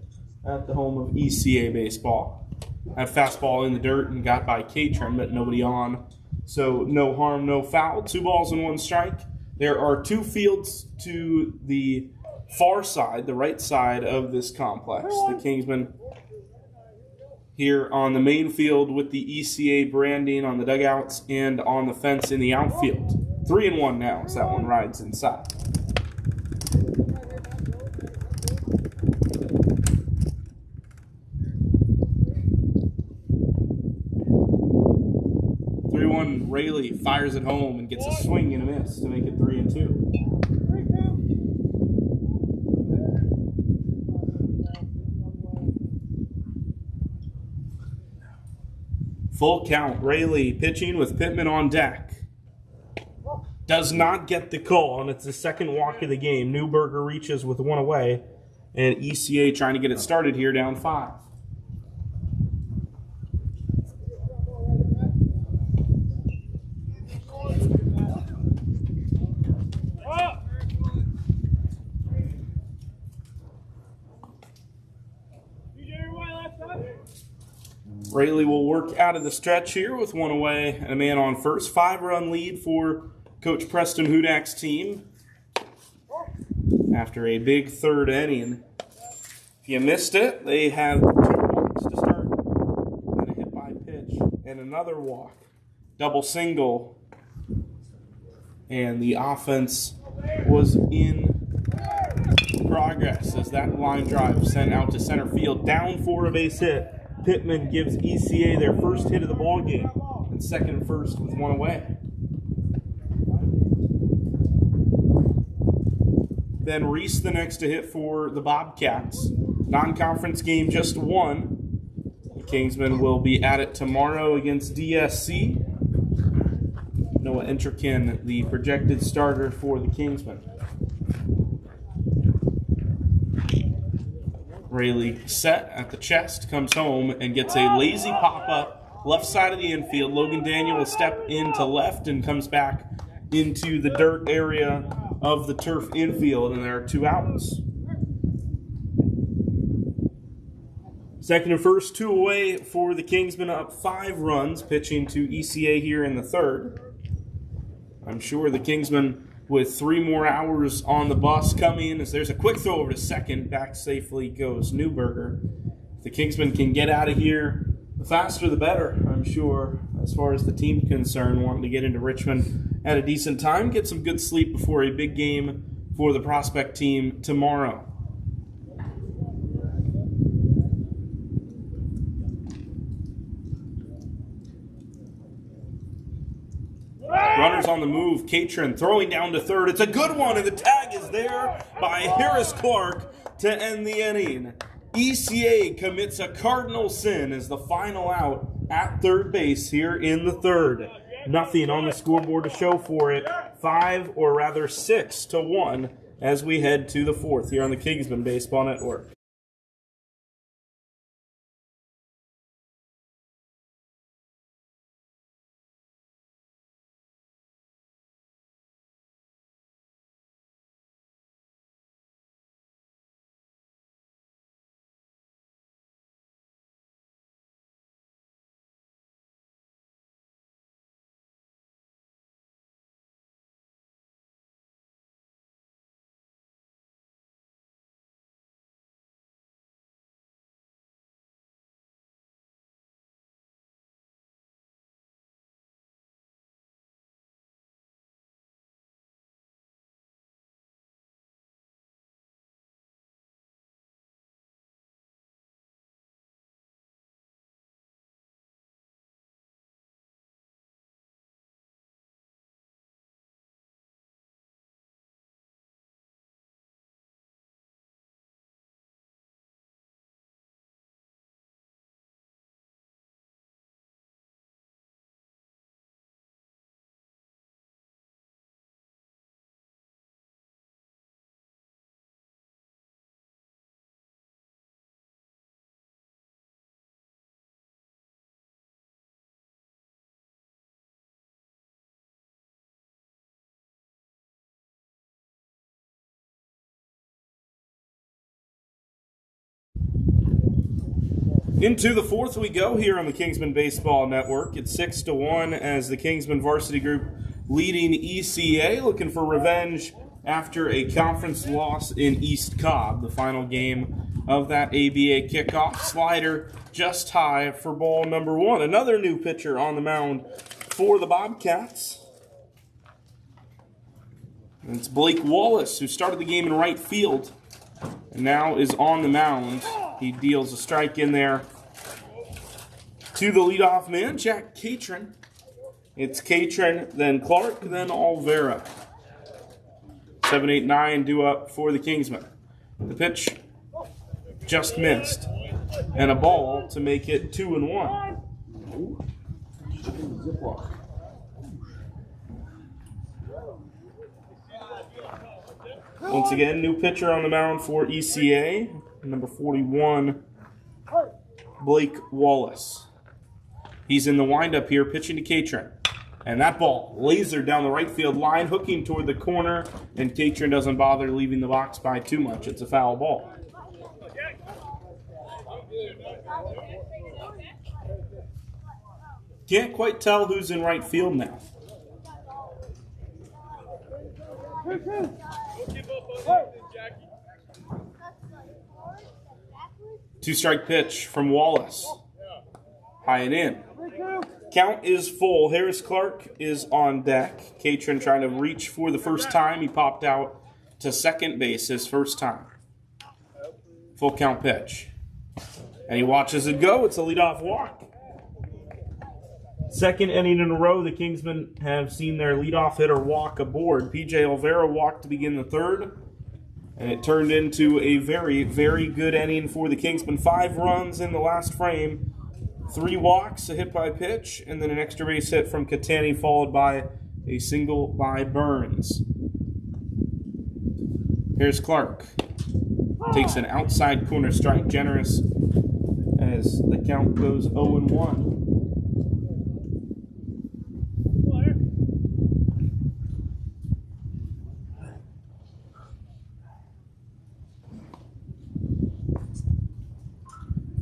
at the home of ECA Baseball. Had fastball in the dirt and got by Catron, but nobody on. So no harm, no foul. 2 balls and 1 strike. There are 2 fields to the far side, the right side of this complex. The Kingsmen here on the main field with the ECA branding on the dugouts and on the fence in the outfield. 3-1 now as that one rides inside. Rayleigh fires it home and gets a swing and a miss to make it 3-2. Full count. Rayleigh pitching with Pittman on deck. Does not get the call, and it's the second walk of the game. Newberger reaches with 1 away, and ECA trying to get it started here down 5. Rayleigh will work out of the stretch here with 1 away and a man on first. 5-run lead for Coach Preston Hudak's team after a big 3rd inning. If you missed it, they have 2 walks to start. And a hit by pitch and another walk. Double single. And the offense was in progress as that line drive sent out to center field. Down for a base hit. Pittman gives ECA their first hit of the ball game, and second and first with 1 away. Then Reese the next to hit for the Bobcats. Non-conference game just 1. The Kingsmen will be at it tomorrow against DSC. Noah Entrikin, the projected starter for the Kingsmen. Rayleigh set at the chest, comes home and gets a lazy pop-up left side of the infield. Logan Daniel will step into left and comes back into the dirt area of the turf infield, and there are 2 outs. Second and first, 2 away for the Kingsmen, up 5 runs, pitching to ECA here in the 3rd. I'm sure the Kingsmen with 3 more hours on the bus coming as there's a quick throw over to second. Back safely goes Newberger. If the Kingsmen can get out of here, the faster the better, I'm sure, as far as the team concerned, wanting to get into Richmond at a decent time, get some good sleep before a big game for the prospect team tomorrow. Runners on the move. Catron throwing down to third. It's a good one, and the tag is there by Harris Clark to end the inning. ECA commits a cardinal sin as the final out at third base here in the 3rd. Nothing on the scoreboard to show for it. 6-1 as we head to the 4th here on the Kingsmen Baseball Network. Into the fourth we go here on the Kingsmen Baseball Network. It's 6-1 as the Kingsmen varsity group leading ECA, looking for revenge after a conference loss in East Cobb. The final game of that ABA kickoff. Slider just high for ball number 1. Another new pitcher on the mound for the Bobcats. And it's Blake Wallace, who started the game in right field and now is on the mound. He deals a strike in there to the leadoff man, Jack Catron. It's Catron, then Clark, then Olvera. 7, 8, 9 due up for the Kingsmen. The pitch just missed. And a ball to make it 2-1. Once again, new pitcher on the mound for ECA, number 41, Blake Wallace. He's in the windup here, pitching to Catron. And that ball lasered down the right field line, hooking toward the corner, and Catron doesn't bother leaving the box by too much. It's a foul ball. Can't quite tell who's in right field now. Two-strike pitch from Wallace. High and in. Count is full. Harris Clark is on deck. Catron trying to reach for the first time. He popped out to second base his first time. Full count pitch. And he watches it go. It's a leadoff walk. Second inning in a row, the Kingsmen have seen their leadoff hitter walk aboard. P.J. Olvera walked to begin the third, and it turned into a very, very good inning for the Kingsmen. 5 runs in the last frame, 3 walks, a hit by pitch, and then an extra base hit from Catani, followed by a single by Burns. Here's Clark. Takes an outside corner strike, generous, as the count goes 0-1.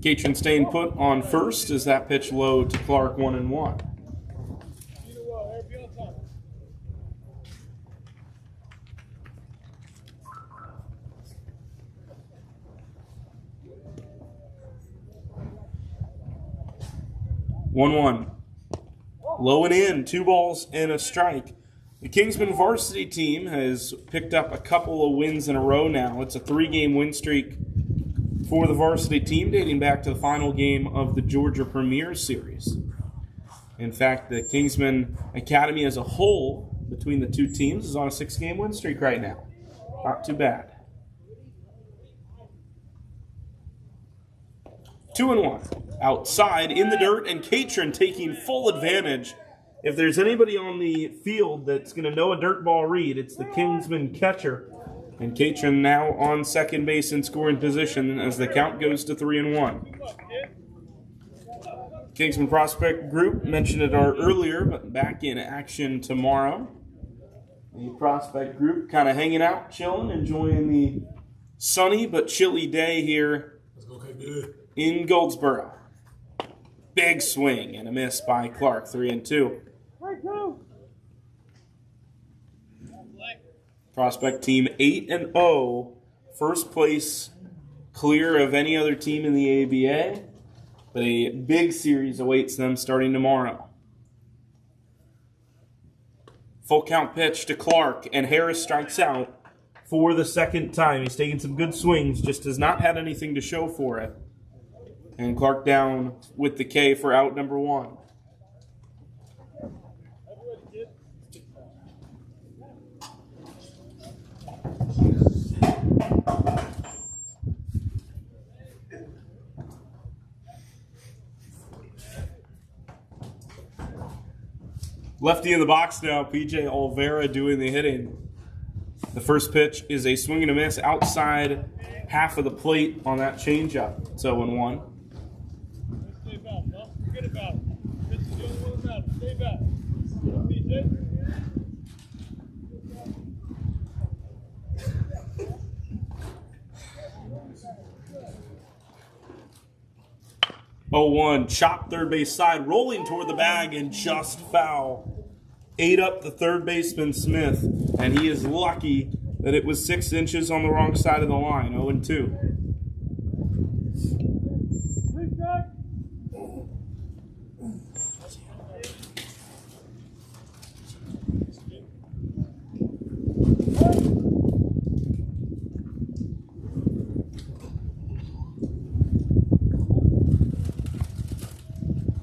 Catron staying put on first as that pitch low to Clark, 1-1. Low and in, 2 balls and a strike. The Kingsmen varsity team has picked up a couple of wins in a row now. It's a 3-game win streak for the varsity team, dating back to the final game of the Georgia Premier Series. In fact, the Kingsmen Academy as a whole, between the two teams, is on a 6-game win streak right now. Not too bad. 2-1. Outside, in the dirt, and Catron taking full advantage. If there's anybody on the field that's going to know a dirt ball read, it's the Kingsmen catcher. And Catron now on second base in scoring position as the count goes to 3-1. Kingsman prospect group, mentioned it earlier, but back in action tomorrow. The prospect group kind of hanging out, chilling, enjoying the sunny but chilly day here in Goldsboro. Big swing and a miss by Clark, 3-2. Prospect team 8-0, first place clear of any other team in the ABA, but a big series awaits them starting tomorrow. Full count pitch to Clark, and Harris strikes out for the second time. He's taken some good swings, just has not had anything to show for it. And Clark down with the K for out number 1. Lefty in the box now, P.J. Olvera doing the hitting. The first pitch is a swing and a miss outside half of the plate on that changeup. It's 0-1. Stay back, no? Forget about it. This is the only one that matters. Stay back. P.J. 0-1, chop third base side, rolling toward the bag, and just foul. Ate up the third baseman Smith, and he is lucky that it was 6 inches on the wrong side of the line. 0-2. Reset.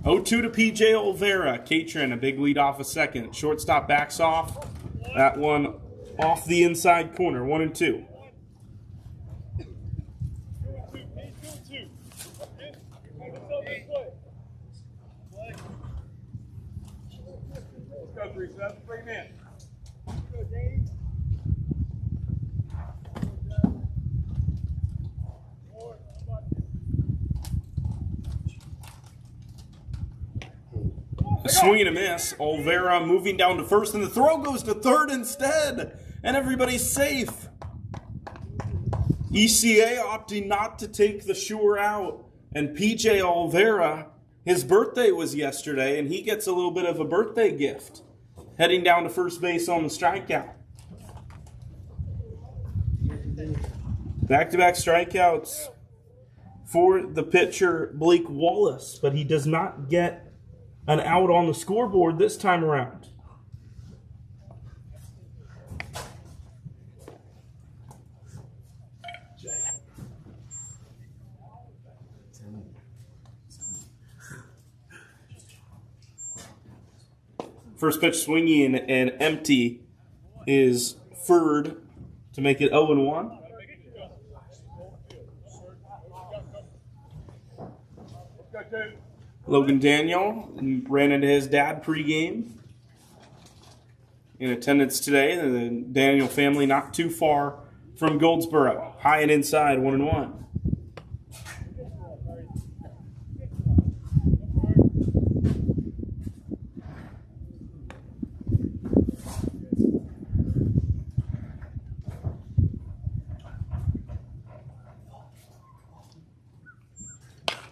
0-2 to P.J. Olvera. Catron, a big lead off a second. Shortstop backs off. That one off the inside corner. 1-2. 2-2. 2-2. Okay. Let's go this way. Play. Let's go 3-7. Bring him in. Let's go, Danny. A swing and a miss. Olvera moving down to first, and the throw goes to third instead. And everybody's safe. ECA opting not to take the sure out. And PJ Olvera, his birthday was yesterday, and he gets a little bit of a birthday gift. Heading down to first base on the strikeout. Back-to-back strikeouts for the pitcher, Blake Wallace, but he does not get an out on the scoreboard this time around. First pitch swinging and empty is Ferd to make it 0-1. Logan Daniel ran into his dad pregame. In attendance today, the Daniel family not too far from Goldsboro. High and inside, 1-1.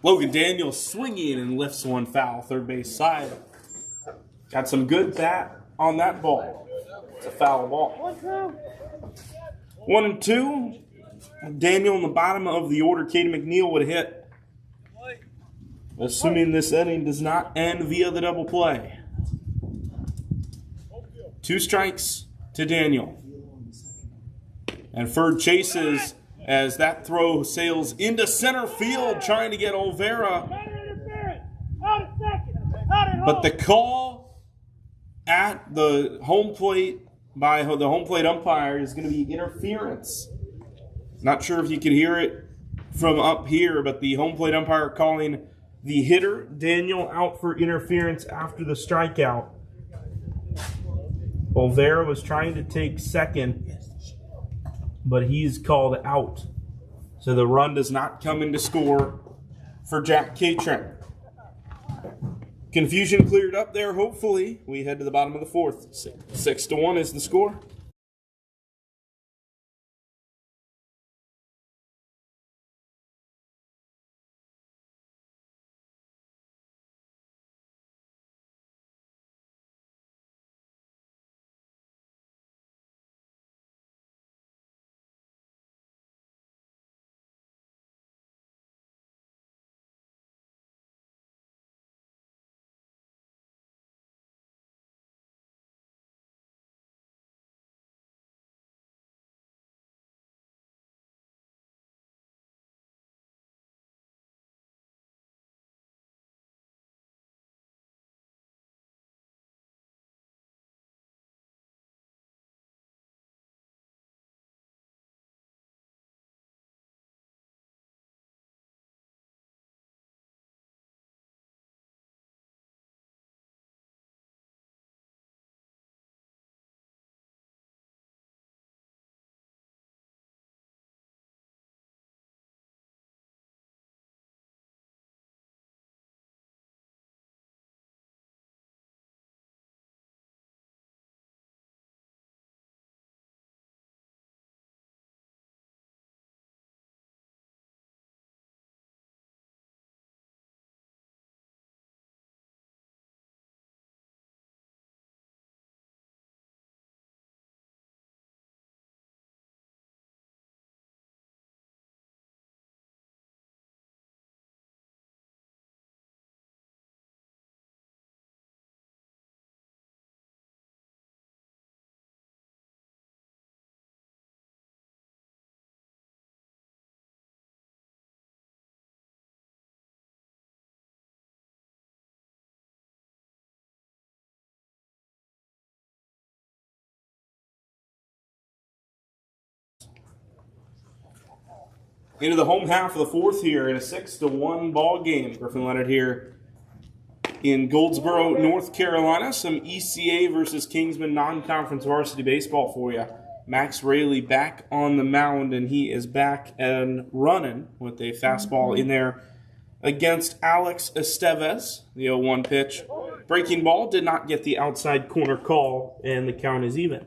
Logan Daniel swinging and lifts one foul, third base side. Got some good bat on that ball. It's a foul ball. 1-2. Daniel in the bottom of the order. Caden McNeil would hit. Assuming this inning does not end via the double play. 2 strikes to Daniel. And Ferd chases as that throw sails into center field, trying to get Olvera. But the call at the home plate by the home plate umpire is going to be interference. Not sure if you can hear it from up here, but the home plate umpire calling the hitter, Daniel, out for interference after the strikeout. Olvera was trying to take second, but he's called out. So the run does not come in to score for Jack Catron. Confusion cleared up there, hopefully. We head to the bottom of the fourth. 6-1 is the score. Into the home half of the fourth here in a 6-1 ball game. Griffin Leonard here in Goldsboro, North Carolina. Some ECA versus Kingsmen non-conference varsity baseball for you. Max Raley back on the mound, and he is back and running with a fastball in there against Alex Estevez. The 0-1 pitch. Breaking ball did not get the outside corner call, and the count is even.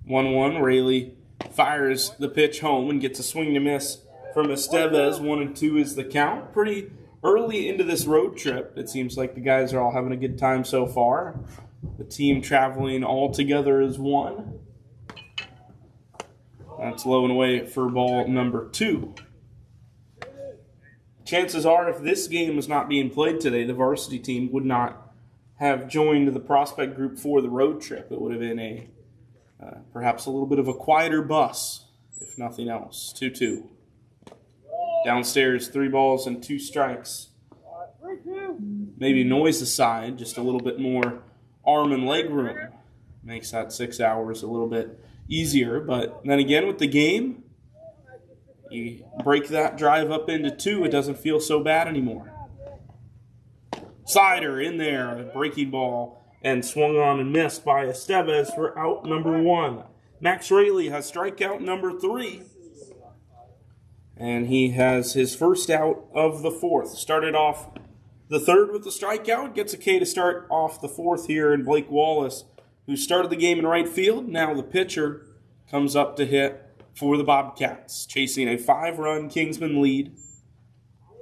1-1. Raley fires the pitch home and gets a swing to miss from Estevez. 1-2 is the count. Pretty early into this road trip, it seems like the guys are all having a good time so far. The team traveling all together as one. That's low and away for ball number 2. Chances are, if this game was not being played today, the varsity team would not have joined the prospect group for the road trip. It would have been perhaps a little bit of a quieter bus, if nothing else. 2-2. Downstairs, 3 balls and 2 strikes. Maybe noise aside, just a little bit more arm and leg room makes that 6 hours a little bit easier. But then again, with the game, you break that drive up into 2, it doesn't feel so bad anymore. Slider in there, a breaking ball, and swung on and missed by Estevez for out number 1. Max Raley has strikeout number 3. And he has his first out of the 4th. Started off the 3rd with the strikeout. Gets a K to start off the 4th here in Blake Wallace, who started the game in right field. Now the pitcher comes up to hit for the Bobcats, chasing a 5-run Kingsman lead.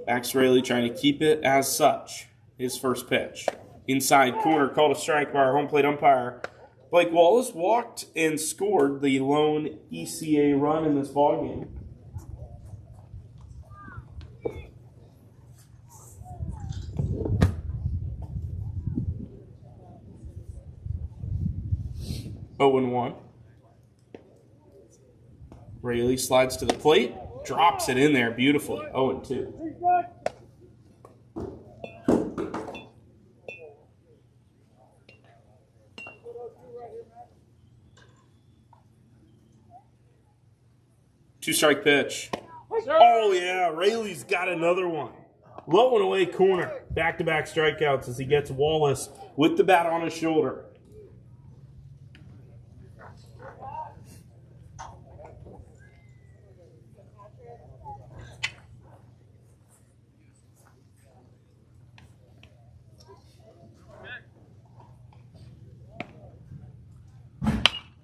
Max Raley trying to keep it as such. His first pitch. Inside corner, called a strike by our home plate umpire. Blake Wallace walked and scored the lone ECA run in this ballgame. Oh and 1. Raley slides to the plate, drops it in there beautifully. 0 and 2. Two-strike pitch. Oh, yeah, Raley's got another one. Low and away corner. Back-to-back strikeouts as he gets Wallace with the bat on his shoulder.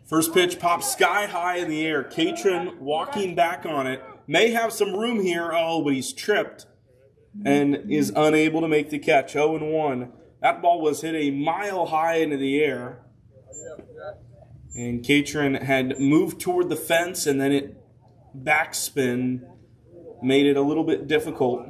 First pitch pops sky high in the air. Catron walking back on it. May have some room here. Oh, but he's tripped and is unable to make the catch. 0-1. That ball was hit a mile high into the air. And Catron had moved toward the fence, and then it backspin made it a little bit difficult.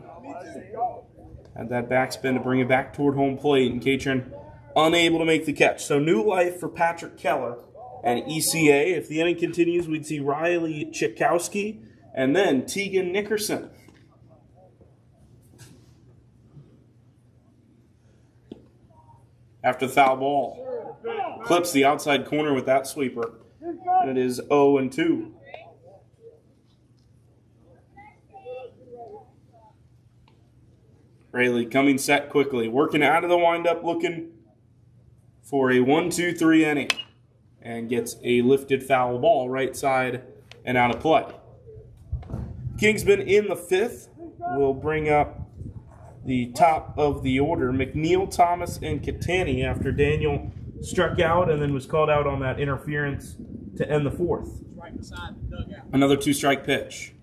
Had that backspin to bring it back toward home plate, and Catron unable to make the catch. So new life for Patrick Keller. And ECA, if the inning continues, we'd see Riley Chikowski and then Tegan Nickerson. After the foul ball, clips the outside corner with that sweeper. And it is 0 and 2. Raley coming set quickly, working out of the windup, looking for a 1-2-3 inning. And gets a lifted foul ball right side and out of play. Kingsmen in the 5th will bring up the top of the order. McNeil, Thomas, and Catani after Daniel struck out and then was called out on that interference to end the 4th. Another 2-strike pitch.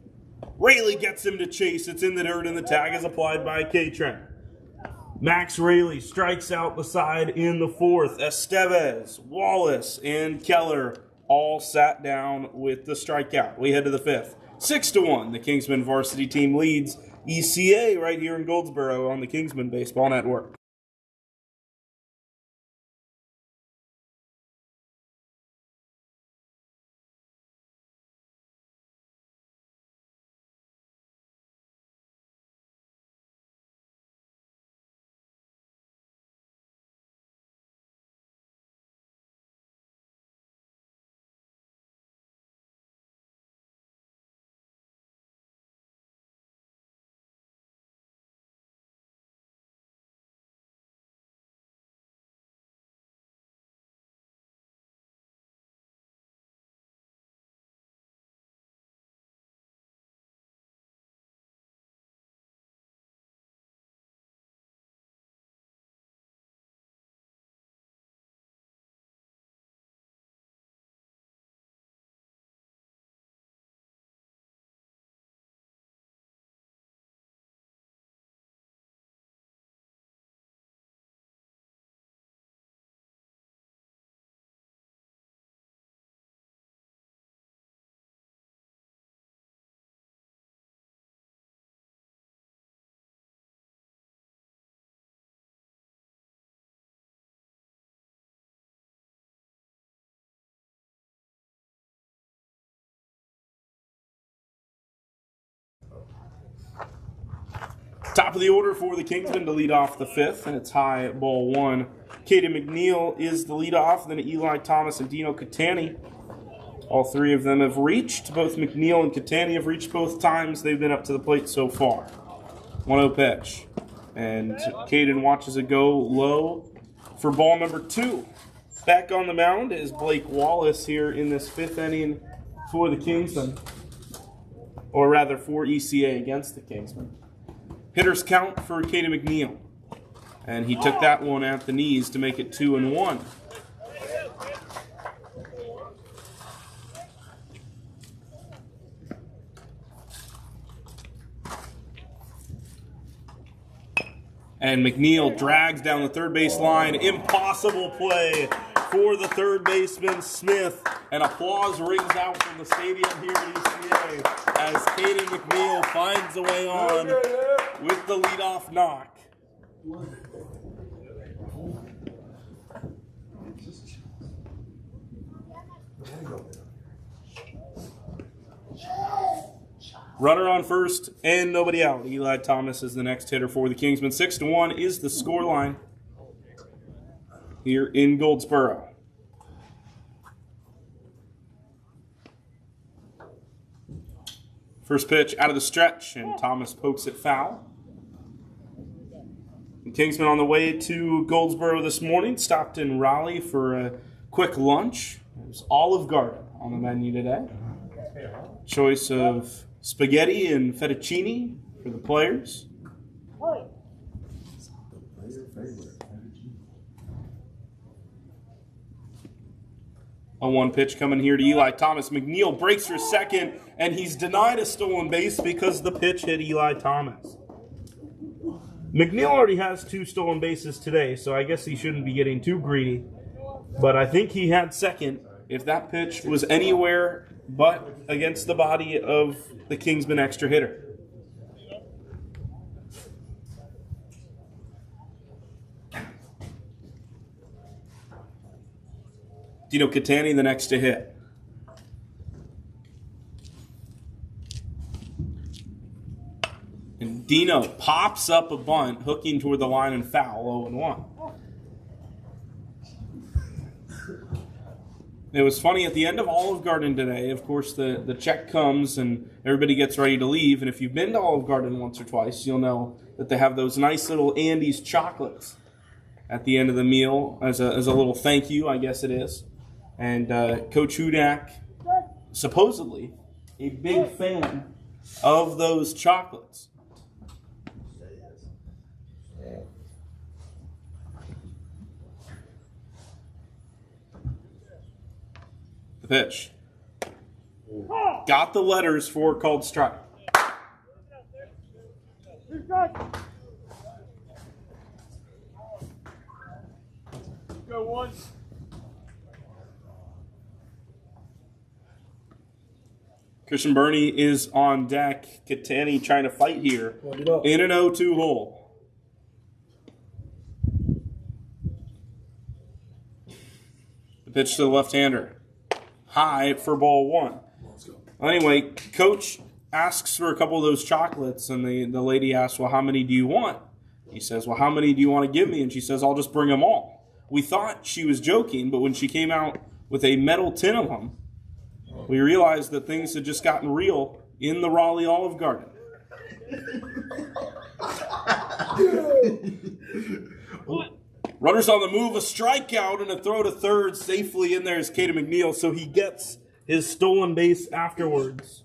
Raley gets him to chase. It's in the dirt, and the tag is applied by Catron. Max Raley strikes out the side in the 4th. Estevez, Wallace, and Keller all sat down with the strikeout. We head to the 5th. 6-1, the Kingsmen varsity team leads ECA right here in Goldsboro on the Kingsmen Baseball Network. Top of the order for the Kingsmen to lead off the fifth, and it's high ball one. Caden McNeil is the leadoff, then Eli Thomas and Dino Catani. All three of them have reached. Both McNeil and Catani have reached both times they've been up to the plate so far. 1-0 pitch. And Caden watches it go low for ball number 2. Back on the mound is Blake Wallace here in this fifth inning for the Kingsmen. Or rather, for ECA against the Kingsmen. Hitters count for Caden McNeil. And he took that one at the knees to make it 2-1. And McNeil drags down the third base line. Impossible play for the third baseman, Smith. And applause rings out from the stadium here at ECA as Caden McNeil finds a way on with the leadoff knock. Runner on first and nobody out. Eli Thomas is the next hitter for the Kingsmen. 6-1 is the scoreline here in Goldsboro. First pitch out of the stretch, and Thomas pokes it foul. The Kingsmen on the way to Goldsboro this morning. Stopped in Raleigh for a quick lunch. There's Olive Garden on the menu today. Choice of spaghetti and fettuccine for the players. A 1 pitch coming here to Eli Thomas. McNeil breaks for second, and he's denied a stolen base because the pitch hit Eli Thomas. McNeil already has 2 stolen bases today, so I guess he shouldn't be getting too greedy. But I think he had second if that pitch was anywhere but against the body of the Kingsman extra hitter. Dino Catani the next to hit. And Dino pops up a bunt, hooking toward the line and foul, 0-1. It was funny, at the end of Olive Garden today, of course, the check comes and everybody gets ready to leave. And if you've been to Olive Garden once or twice, you'll know that they have those nice little Andes chocolates at the end of the meal as a little thank you, I guess it is. And Coach Hudak, supposedly a big fan of those chocolates. The pitch. Got the letters for called strike. Go one. Christian Burney is on deck. Catani trying to fight here in an 0-2 hole. The pitch to the left-hander. High for ball 1. Well, anyway, Coach asks for a couple of those chocolates, and the lady asks, well, how many do you want? He says, well, how many do you want to give me? And she says, I'll just bring them all. We thought she was joking, but when she came out with a metal tin of them, we realized that things had just gotten real in the Raleigh Olive Garden. Runners on the move, a strikeout and a throw to third. Safely in there is Caden McNeil, so he gets his stolen base afterwards.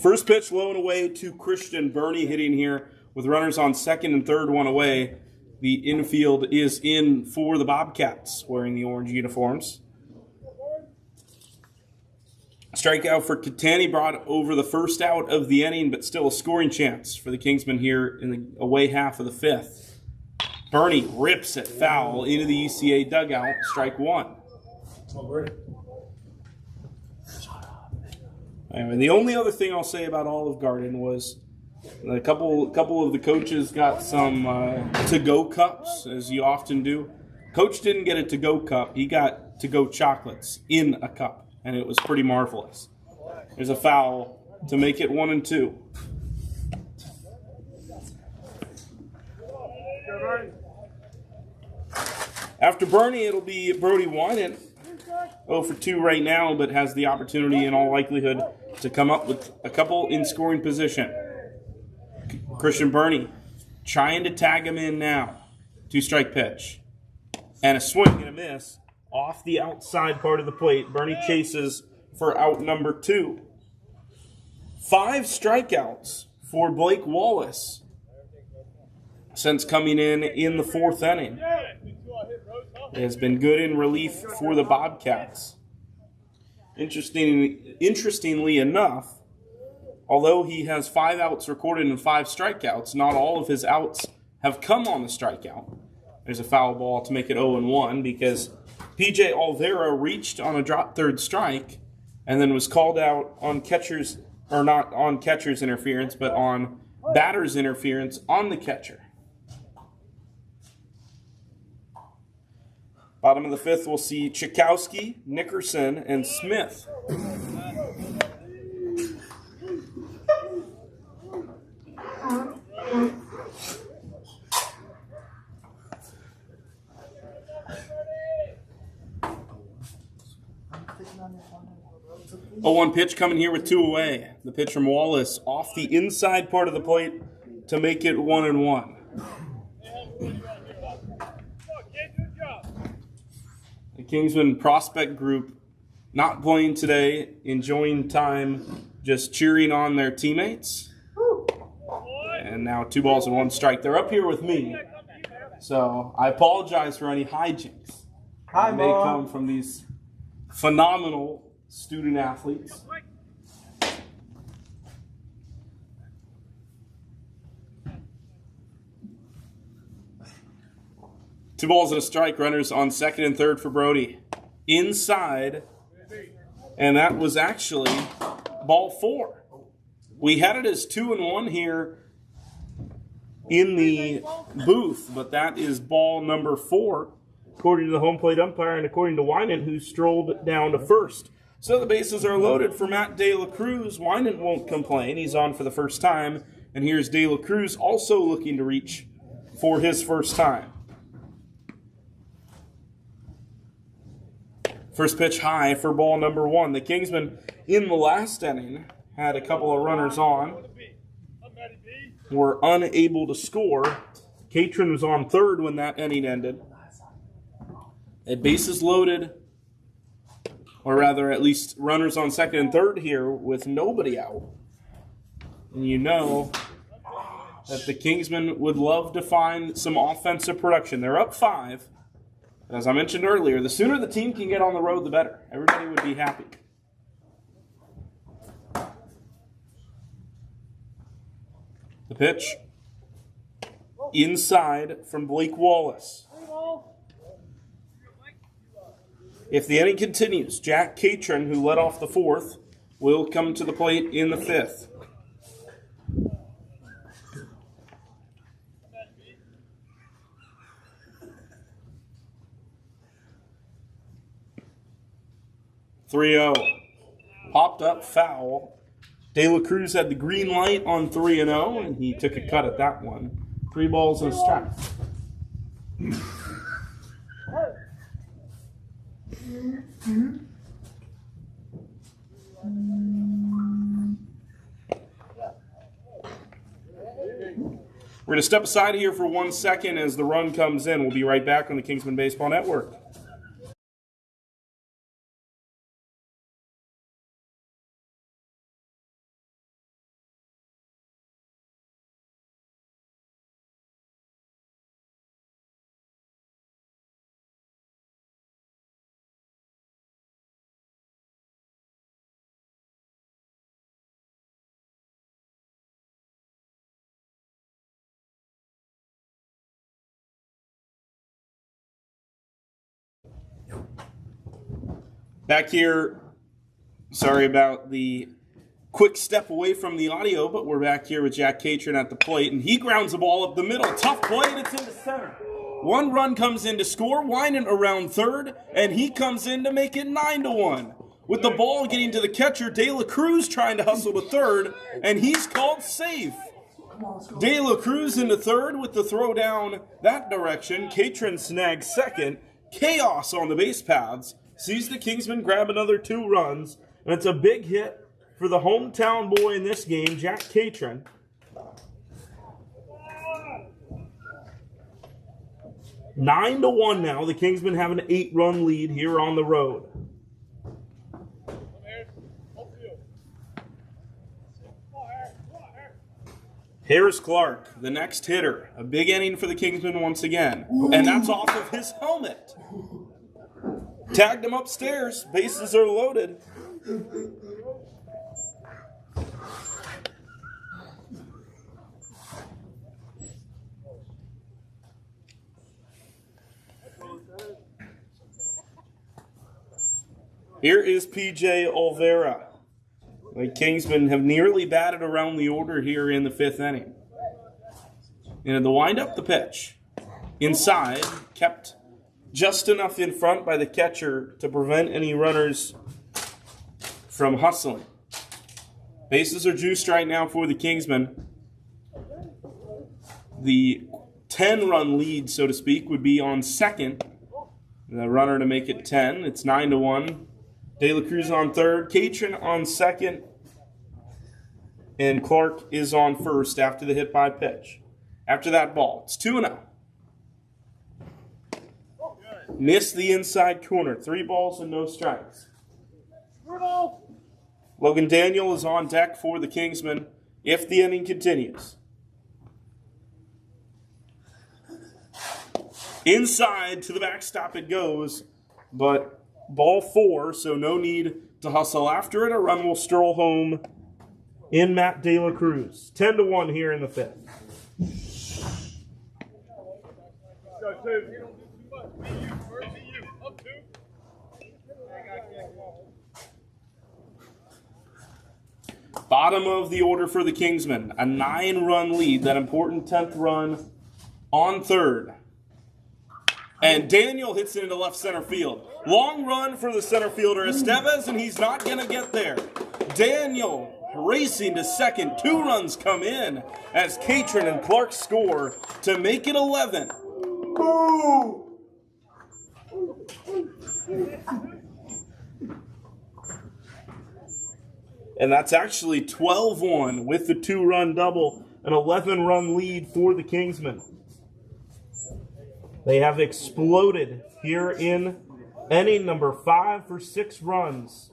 First pitch low and away to Christian Burney, hitting here with runners on second and third, 1 away. The infield is in for the Bobcats, wearing the orange uniforms. Strikeout for Catani brought over the first out of the inning, but still a scoring chance for the Kingsmen here in the away half of the fifth. Bernie rips it foul into the ECA dugout. Strike one. And the only other thing I'll say about Olive Garden was a couple of the coaches got some to-go cups, as you often do. Coach didn't get a to-go cup. He got to-go chocolates in a cup, and it was pretty marvelous. There's a foul to make it 1-2. After Bernie, it'll be Brody Winant. 0 for 2 right now, but has the opportunity in all likelihood to come up with a couple in scoring position. Christian Bernie trying to tag him in now. 2-strike pitch. And a swing and a miss off the outside part of the plate. Bernie chases for out number 2. 5 strikeouts for Blake Wallace since coming in the 4th inning. It has been good in relief for the Bobcats. Interestingly enough, although he has 5 outs recorded and 5 strikeouts, not all of his outs have come on the strikeout. There's a foul ball to make it 0-1 because P.J. Olvera reached on a drop third strike and then was called out on catcher's, or not on catcher's interference, but on batter's interference on the catcher. Bottom of the 5th, we'll see Chikowski, Nickerson, and Smith. A 1 pitch coming here with 2 away. The pitch from Wallace off the inside part of the plate to make it 1-1. The Kingsmen prospect group not playing today, enjoying time, just cheering on their teammates. And now 2 balls and 1 strike. They're up here with me, so I apologize for any hijinks that may come from these phenomenal student athletes. Two balls and a strike. Runners on 2nd and 3rd for Brody. Inside, and that was actually ball 4. We had it as 2-1 here in the booth, but that is ball number 4, according to the home plate umpire and according to Winant, who strolled down to first. So the bases are loaded for Matt De La Cruz. Winant won't complain. He's on for the first time. And here's De La Cruz also looking to reach for his first time. First pitch high for ball number 1. The Kingsmen in the last inning had a couple of runners on, were unable to score. Catron was on 3rd when that inning ended. At bases loaded, or rather at least runners on 2nd and 3rd here with nobody out. And you know that the Kingsmen would love to find some offensive production. They're up 5. As I mentioned earlier, the sooner the team can get on the road, the better. Everybody would be happy. The pitch inside from Blake Wallace. If the inning continues, Jack Catron, who led off the 4th, will come to the plate in the 5th. Popped up foul. De La Cruz had the green light on 3-0, and he took a cut at that one. 3 balls and a strike. We're going to step aside here for 1 second as the run comes in. We'll be right back on the Kingsmen Baseball Network. Back here, sorry about the quick step away from the audio, but we're back here with Jack Catron at the plate, and he grounds the ball up the middle. Tough play, and it's into center. One run comes in to score, Winan around third, and he comes in to make it 9-1. With the ball getting to the catcher, De La Cruz trying to hustle to third, and he's called safe. De La Cruz into third with the throw down that direction. Catron snags second. Chaos on the base paths. Sees the Kingsmen grab another 2 runs, and it's a big hit for the hometown boy in this game, Jack Catron. Nine to 1 now. The Kingsmen have an 8-run lead here on the road. Here's Clark, the next hitter. A big inning for the Kingsmen once again. And that's off of his helmet. Tagged him upstairs. Bases are loaded. Here is P.J. Olvera. The Kingsmen have nearly batted around the order here in the 5th inning. And the wind-up, the pitch. Inside, kept just enough in front by the catcher to prevent any runners from hustling. Bases are juiced right now for the Kingsmen. The 10-run lead, so to speak, would be on second. The runner to make it 10. It's 9-1. De La Cruz on third, Catron on second, and Clark is on first after the hit by pitch. After that ball, it's 2-0. Missed the inside corner. 3 balls and no strikes. Logan Daniel is on deck for the Kingsmen if the inning continues. Inside to the backstop it goes, but ball 4, so no need to hustle after it. A run will stroll home in Matt De La Cruz. 10-1 here in the 5th. Bottom of the order for the Kingsmen. A 9-run lead. That important 10th run on third. And Daniel hits it into left center field. Long run for the center fielder Estevez, and he's not going to get there. Daniel racing to second. 2 runs come in as Catron and Clark score to make it 11. And that's actually 12-1 with the 2-run double, an 11-run lead for the Kingsmen. They have exploded here in inning number 5 for 6 runs.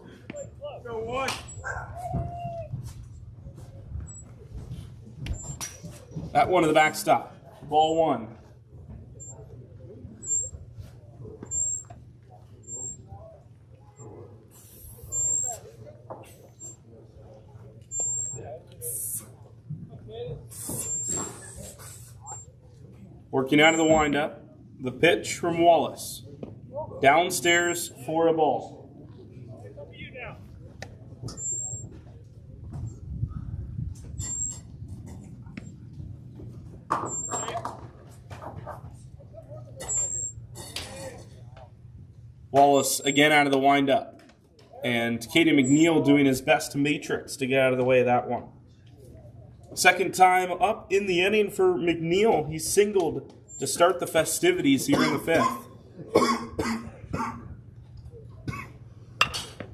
That one to the backstop. Ball 1. Working out of the windup. The pitch from Wallace. Downstairs for a ball. Wallace again out of the windup. And Katie McNeil doing his best to matrix to get out of the way of that one. Second time up in the inning for McNeil. He singled to start the festivities here in the 5th.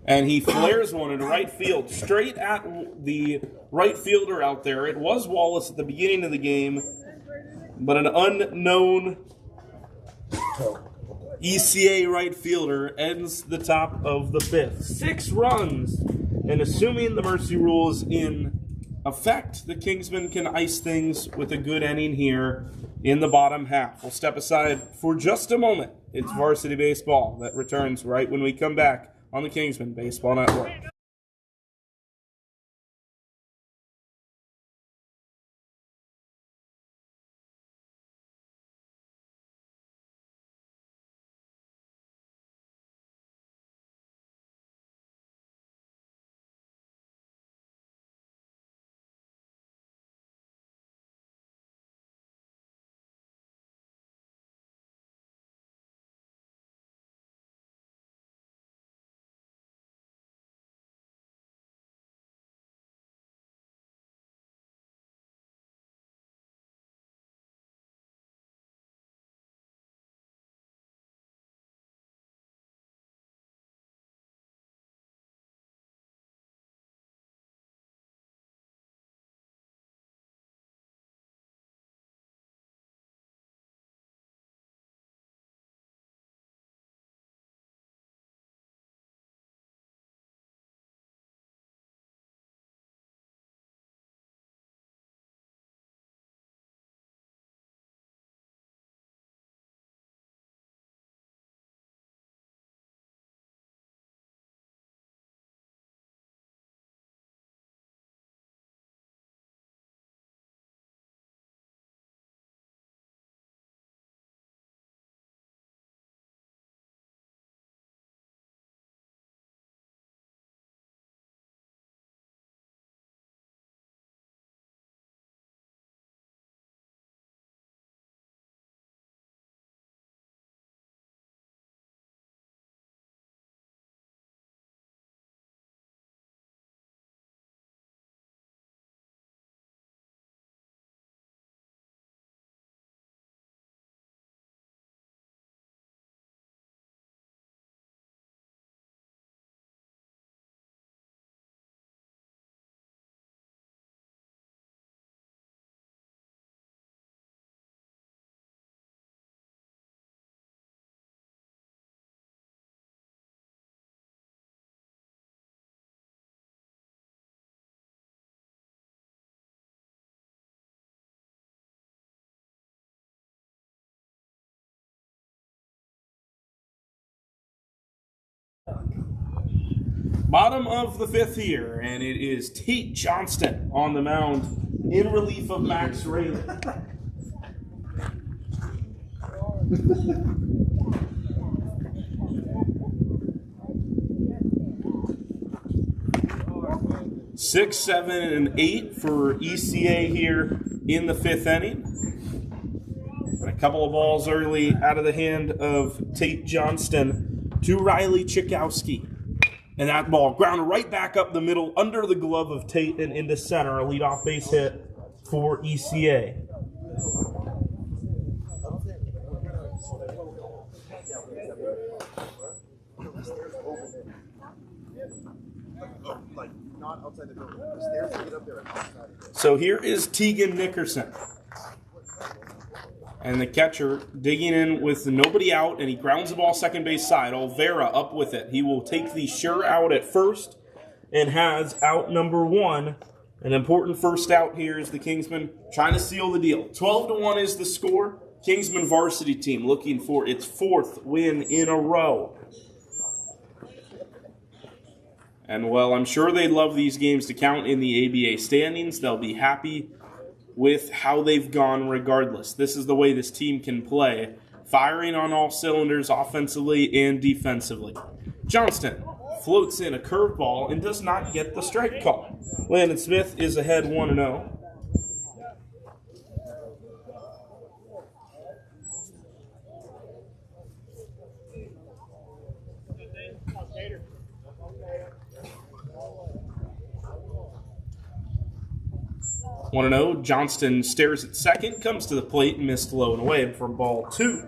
And he flares one into right field, straight at the right fielder out there. It was Wallace at the beginning of the game, but an unknown ECA right fielder ends the top of the 5th. 6 runs, and assuming the mercy rule is in effect, the Kingsmen can ice things with a good inning here in the bottom half. We'll step aside for just a moment. It's Varsity Baseball that returns right when we come back on the Kingsmen Baseball Network. Bottom of the 5th here, and it is Tate Johnston on the mound in relief of Max Rayleigh. Six, 7, and 8 for ECA here in the 5th inning. A couple of balls early out of the hand of Tate Johnston to Riley Chikowski. And that ball grounded right back up the middle under the glove of Tate and into center. A leadoff base hit for ECA. So here is Tegan Nickerson. And the catcher digging in with nobody out, and he grounds the ball second base side. Olvera up with it. He will take the sure out at first and has out number 1. An important first out here is the Kingsmen trying to seal the deal. 12-1 is the score. Kingsmen varsity team looking for its 4th win in a row. And well, I'm sure they'd love these games to count in the ABA standings. They'll be happy with how they've gone regardless. This is the way this team can play, firing on all cylinders offensively and defensively. Johnston floats in a curveball and does not get the strike call. Landon Smith is ahead 1-0. Johnston stares at second, comes to the plate, and missed low and away for ball 2.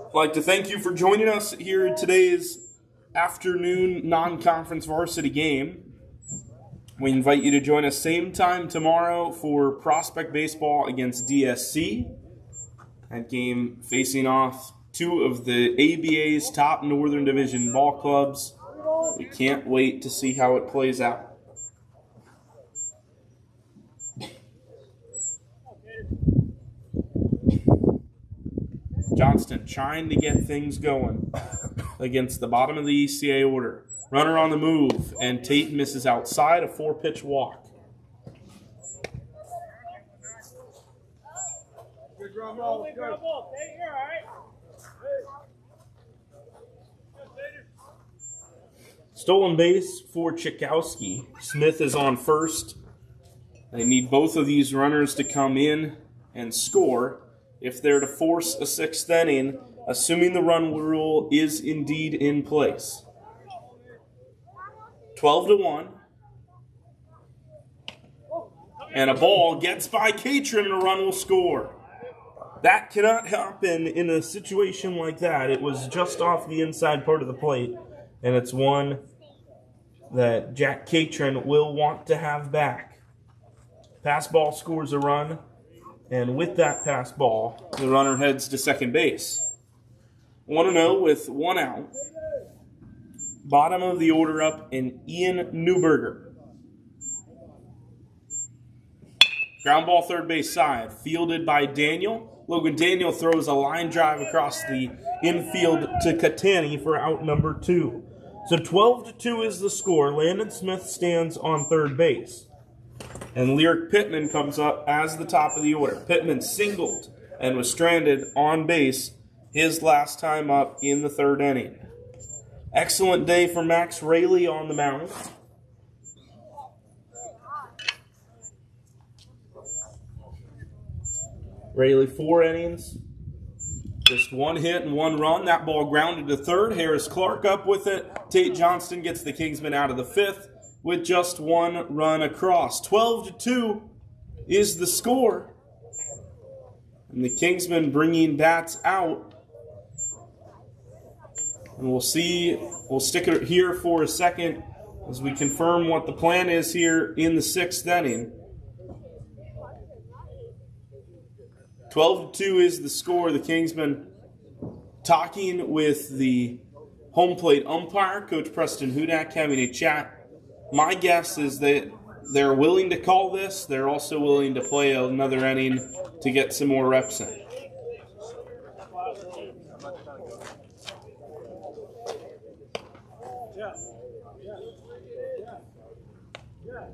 I'd like to thank you for joining us here in today's afternoon non-conference varsity game. We invite you to join us same time tomorrow for Prospect Baseball against DSC. That game facing off 2 of the ABA's top Northern Division ball clubs. We can't wait to see how it plays out. Johnston trying to get things going against the bottom of the ECA order. Runner on the move, and Tate misses outside, a 4-pitch walk. Good ground ball. Tate, you're all right. Stolen base for Chikowski. Smith is on first. They need both of these runners to come in and score if they're to force a 6th inning, assuming the run rule is indeed in place. 12-1. And a ball gets by Catron and a run will score. That cannot happen in a situation like that. It was just off the inside part of the plate, and it's one that Jack Catron will want to have back. Pass ball scores a run. And with that pass ball, the runner heads to second base. 1-0 with 1 out. Bottom of the order up in Ian Newberger. Ground ball third base side, fielded by Daniel. Logan Daniel throws a line drive across the infield to Catani for out number 2. So 12-2 is the score. Landon Smith stands on third base. And Lyric Pittman comes up as the top of the order. Pittman singled and was stranded on base his last time up in the 3rd inning. Excellent day for Max Rayleigh on the mound. Rayleigh 4 innings. Just 1 hit and 1 run. That ball grounded to third. Harris Clark up with it. Tate Johnston gets the Kingsmen out of the 5th. With just 1 run across. 12-2 is the score. And the Kingsmen bringing bats out. And we'll stick it here for a second as we confirm what the plan is here in the 6th inning. 12-2 is the score. The Kingsmen talking with the home plate umpire, Coach Preston Hudak, having a chat. My guess is that they're willing to call this. They're also willing to play another inning to get some more reps in. Yeah. Yeah. Yeah. Yeah.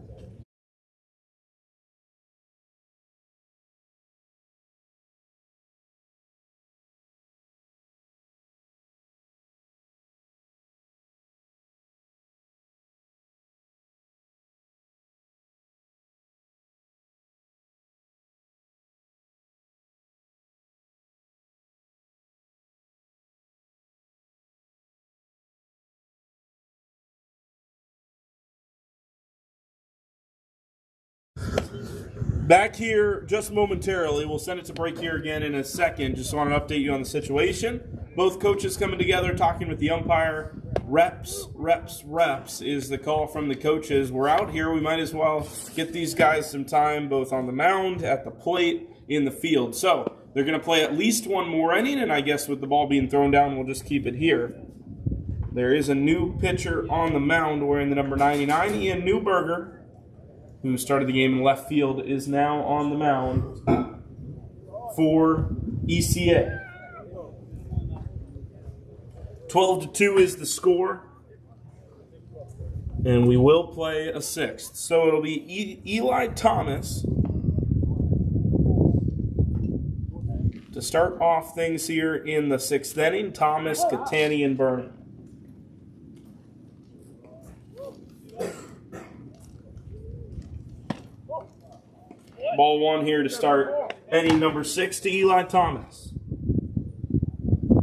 Back here just momentarily. We'll send it to break here again in a second. Just want to update you on the situation. Both coaches coming together, talking with the umpire. Reps, reps, reps is the call from the coaches. We're out here. We might as well get these guys some time both on the mound, at the plate, in the field. So they're going to play at least one more inning, and I guess with the ball being thrown down, we'll just keep it here. There is a new pitcher on the mound wearing the number 99, Ian Newberger, who started the game in left field, is now on the mound for ECA. 12-2 is the score, and we will play a sixth. So it'll be Eli Thomas to start off things here in the sixth inning. Thomas, Catani, and Burnham. Ball one here to start inning number 6 to Eli Thomas.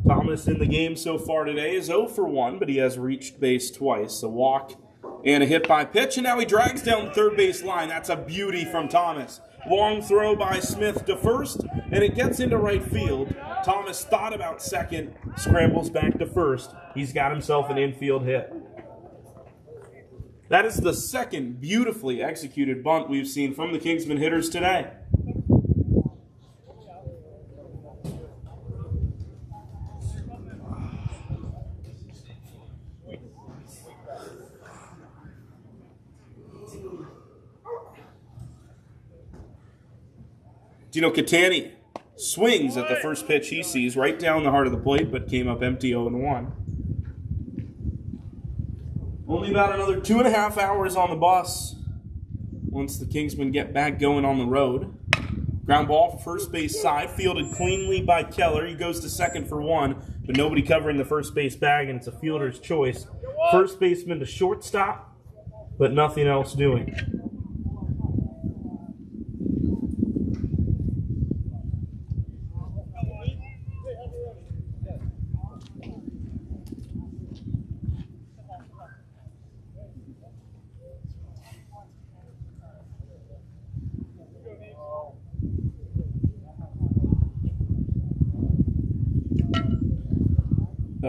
Thomas in the game so far today is 0 for 1, but he has reached base twice. A walk and a hit by pitch, and now he drags down the third base line. That's a beauty from Thomas. Long throw by Smith to first, and it gets into right field. Thomas thought about second, scrambles back to first. He's got himself an infield hit. That is the second beautifully executed bunt we've seen from the Kingsmen hitters today. Dino Catani swings at the first pitch he sees right down the heart of the plate, but came up empty 0-1. Only about another 2.5 hours on the bus once the Kingsmen get back going on the road. Ground ball for first base side, fielded cleanly by Keller. He goes to second for 1, but nobody covering the first base bag, and it's a fielder's choice. First baseman to shortstop, but nothing else doing.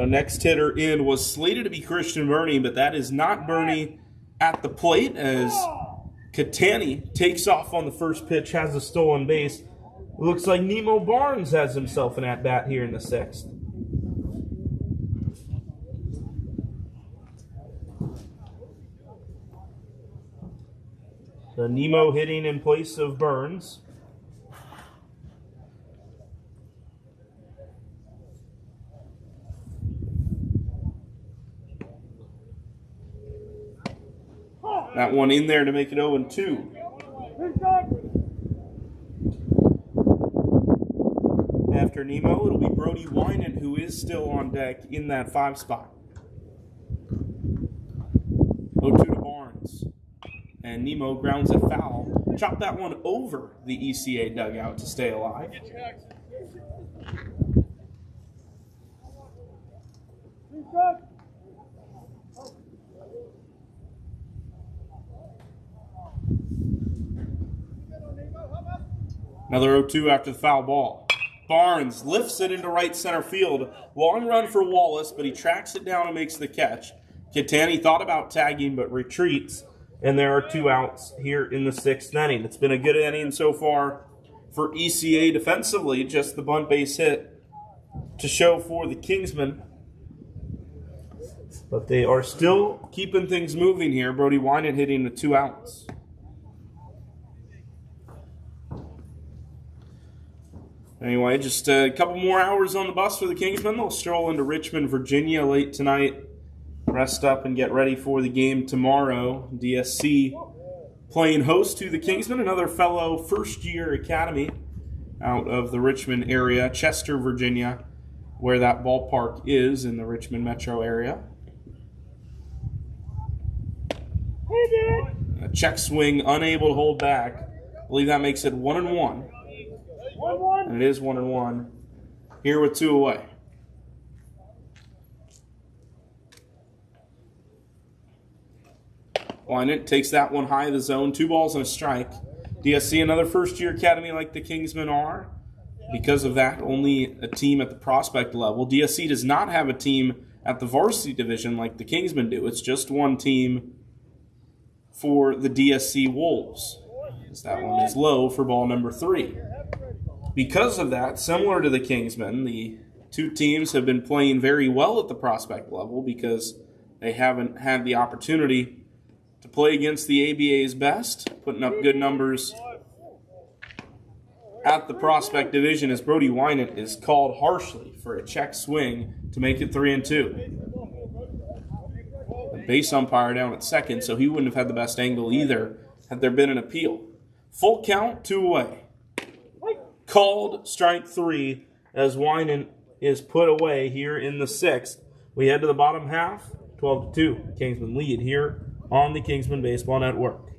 Next hitter in was slated to be Christian Bernie, but that is not Bernie at the plate as Catani takes off on the first pitch, has a stolen base. It looks like Nemo Barnes has himself an at-bat here in the sixth. So Nemo hitting in place of Burns. That one in there to make it 0-2. After Nemo, it'll be Brody Winan, who is still on deck in that 5 spot. 0-2 to Barnes. And Nemo grounds it foul. Chop that one over the ECA dugout to stay alive. Another 0-2 after the foul ball. Barnes lifts it into right center field. Long run for Wallace, but he tracks it down and makes the catch. Catani thought about tagging, but retreats. And there are 2 outs here in the 6th inning. It's been a good inning so far for ECA defensively. Just the bunt base hit to show for the Kingsmen. But they are still keeping things moving here. Brody Winan hitting with 2 outs. Anyway, just a couple more hours on the bus for the Kingsmen. They'll stroll into Richmond, Virginia late tonight rest up and get ready for the game tomorrow. DSC playing host to the Kingsmen, another fellow first-year academy out of the Richmond area, Chester, Virginia, where that ballpark is in the Richmond metro area. A check swing, unable to hold back. I believe that makes it 1-1. And it is 1-1. Here with 2 away. Wynant takes that one high of the zone. 2 balls and a strike. DSC, another first-year academy like the Kingsmen are. Because of that, only a team at the prospect level. DSC does not have a team at the varsity division like the Kingsmen do. It's just one team for the DSC Wolves. As that one is low for ball number 3. Because of that, similar to the Kingsmen, the 2 teams have been playing very well at the prospect level because they haven't had the opportunity to play against the ABA's best, putting up good numbers at the prospect division as Brody Wynant is called harshly for a check swing to make it 3-2. The base umpire down at second, so he wouldn't have had the best angle either had there been an appeal. Full count, 2 away. Called strike 3 as Wynant is put away here in the 6th. We head to the bottom half, 12-2. Kingsmen lead here on the Kingsmen Baseball Network.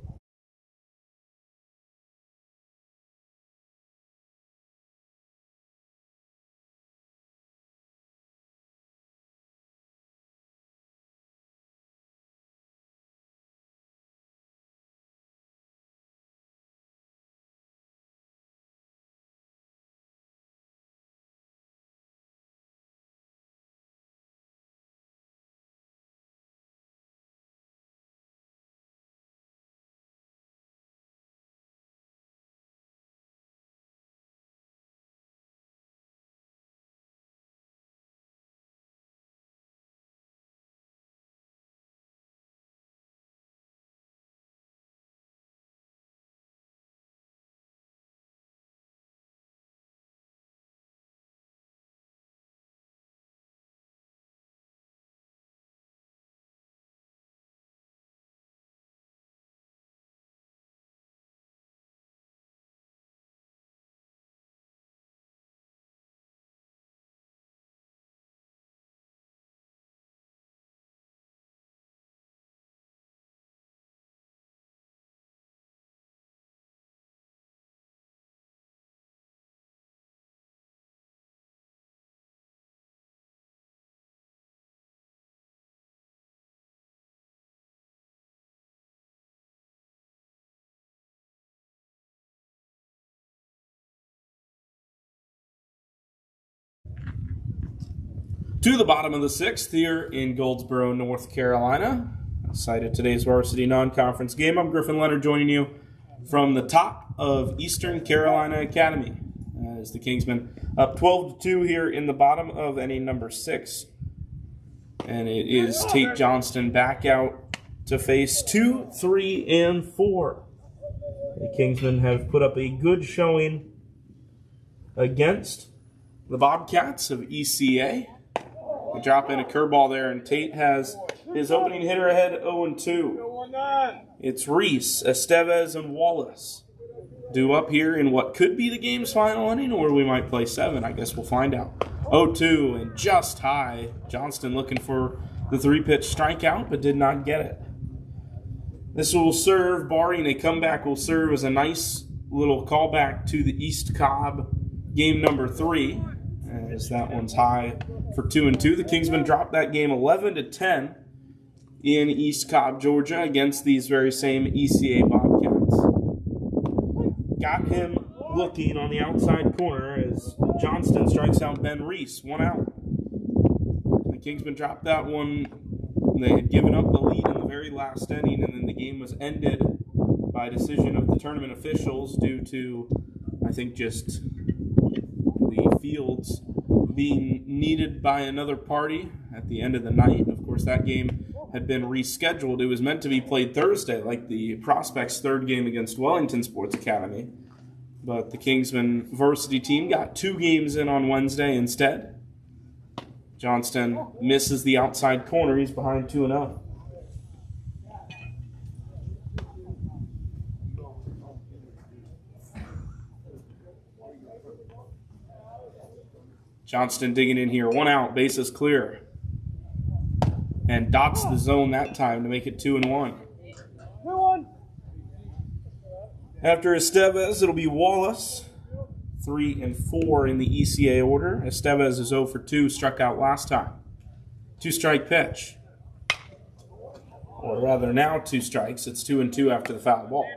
To the bottom of the 6th here in Goldsboro, North Carolina. Site of today's varsity non-conference game. I'm Griffin Leonard joining you from the top of Eastern Carolina Academy. As the Kingsmen up 12-2 here in the bottom of inning number 6. And it is Tate Johnston back out to face 2, 3, and 4. The Kingsmen have put up a good showing against the Bobcats of ECA. They drop in a curveball there, and Tate has his opening hitter ahead 0-2. It's Reese, Estevez, and Wallace due up here in what could be the game's final inning, or we might play 7. I guess we'll find out. 0-2 and just high. Johnston looking for the 3-pitch strikeout, but did not get it. This will serve, barring a comeback, will serve as a nice little callback to the East Cobb game number 3, as that one's high for 2-2. The Kingsmen dropped that game 11-10 in East Cobb, Georgia, against these very same ECA Bobcats. Got him looking on the outside corner as Johnston strikes out Ben Reese, 1 out. The Kingsmen dropped that one. They had given up the lead in the very last inning, and then the game was ended by decision of the tournament officials due to, I think, just the fields being needed by another party at the end of the night. Of course, that game had been rescheduled. It was meant to be played Thursday, like the Prospects' 3rd game against Wellington Sports Academy. But the Kingsmen varsity team got 2 games in on Wednesday instead. Johnston misses the outside corner. He's behind 2-0. Johnston digging in here. 1 out. Bases clear. And dots the zone that time to make it 2-1. After Estevez, it'll be Wallace. 3 and 4 in the ECA order. Estevez is 0 for 2, struck out last time. 2-strike pitch. Or rather, now 2 strikes. It's 2 and 2 after the foul ball.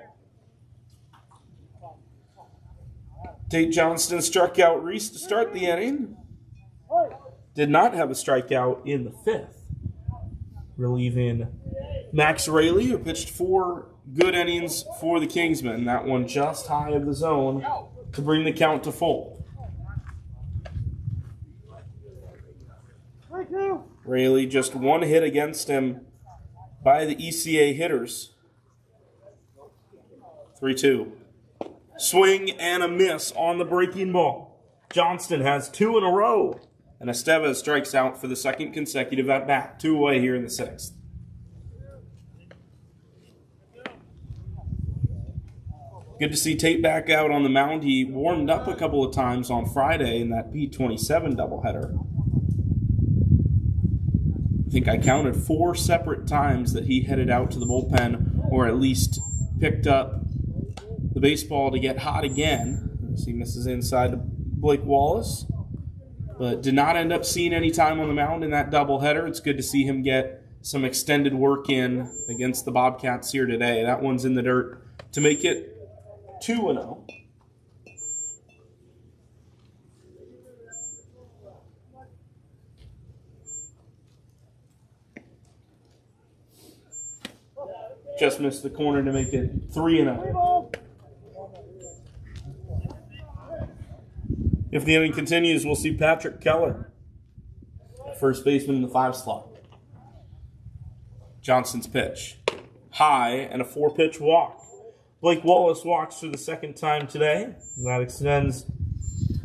Tate Johnston struck out Reese to start the inning. Did not have a strikeout in the 5th. Relieving Max Raley, who pitched 4 good innings for the Kingsmen. That one just high of the zone to bring the count to full. Raley just 1 hit against him by the ECA hitters. 3-2. Swing and a miss on the breaking ball. Johnston has 2 in a row. And Estevez strikes out for the 2nd consecutive at-bat. 2 away here in the 6th. Good to see Tate back out on the mound. He warmed up a couple of times on Friday in that P27 doubleheader. I think I counted 4 separate times that he headed out to the bullpen, or at least picked up the baseball to get hot again. As he misses inside to Blake Wallace. But did not end up seeing any time on the mound in that doubleheader. It's good to see him get some extended work in against the Bobcats here today. That one's in the dirt to make it 2-0. Just missed the corner to make it 3-0. If the inning continues, we'll see Patrick Keller, first baseman in the 5 slot. Johnston's pitch. High and a 4-pitch walk. Blake Wallace walks for the 2nd time today. That extends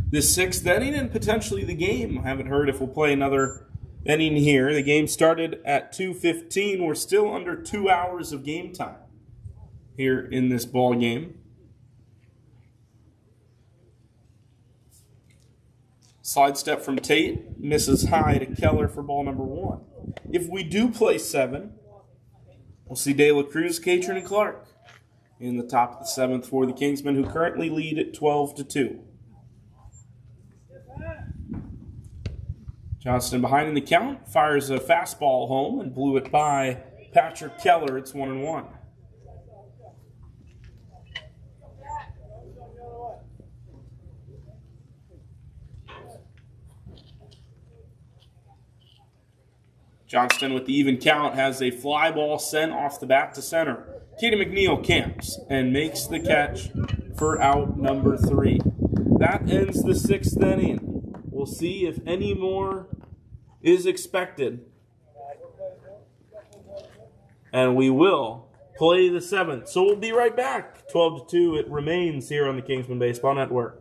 this 6th inning and potentially the game. I haven't heard if we'll play another inning here. The game started at 2:15. We're still under 2 hours of game time here in this ball game. Slide step from Tate, misses high to Keller for ball number 1. If we do play 7, we'll see De La Cruz, Catron, and Clark in the top of the 7th for the Kingsmen, who currently lead at 12-2. Johnston behind in the count, fires a fastball home and blew it by Patrick Keller. It's 1-1. Johnston with the even count has a fly ball sent off the bat to center. Katie McNeil camps and makes the catch for out number 3. That ends the 6th inning. We'll see if any more is expected. And we will play the 7th. So we'll be right back. 12-2 it remains here on the Kingsmen Baseball Network.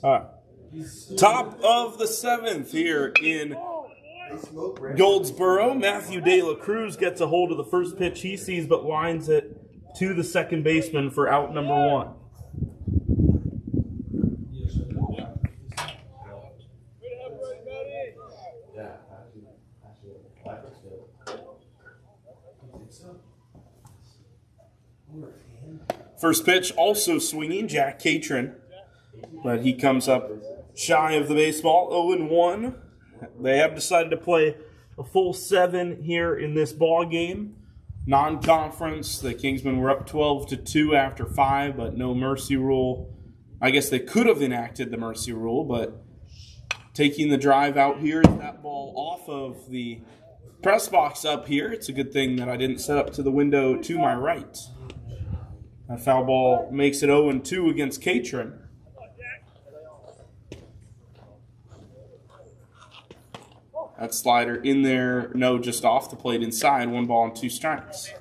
All right. Top of the 7th here in Goldsboro. Matthew De La Cruz gets a hold of the first pitch he sees, but lines it to the second baseman for out number 1. First pitch also swinging, Jack Catron, but he comes up shy of the baseball, 0-1. They have decided to play a full 7 here in this ball game. Non-conference, the Kingsmen were up 12-2 after 5, but no mercy rule. I guess they could have enacted the mercy rule, but taking the drive out here, that ball off of the press box up here. It's a good thing that I didn't set up to the window to my right. That foul ball makes it 0-2 against Catron. That slider in there, no, just off the plate inside. 1 ball and 2 strikes.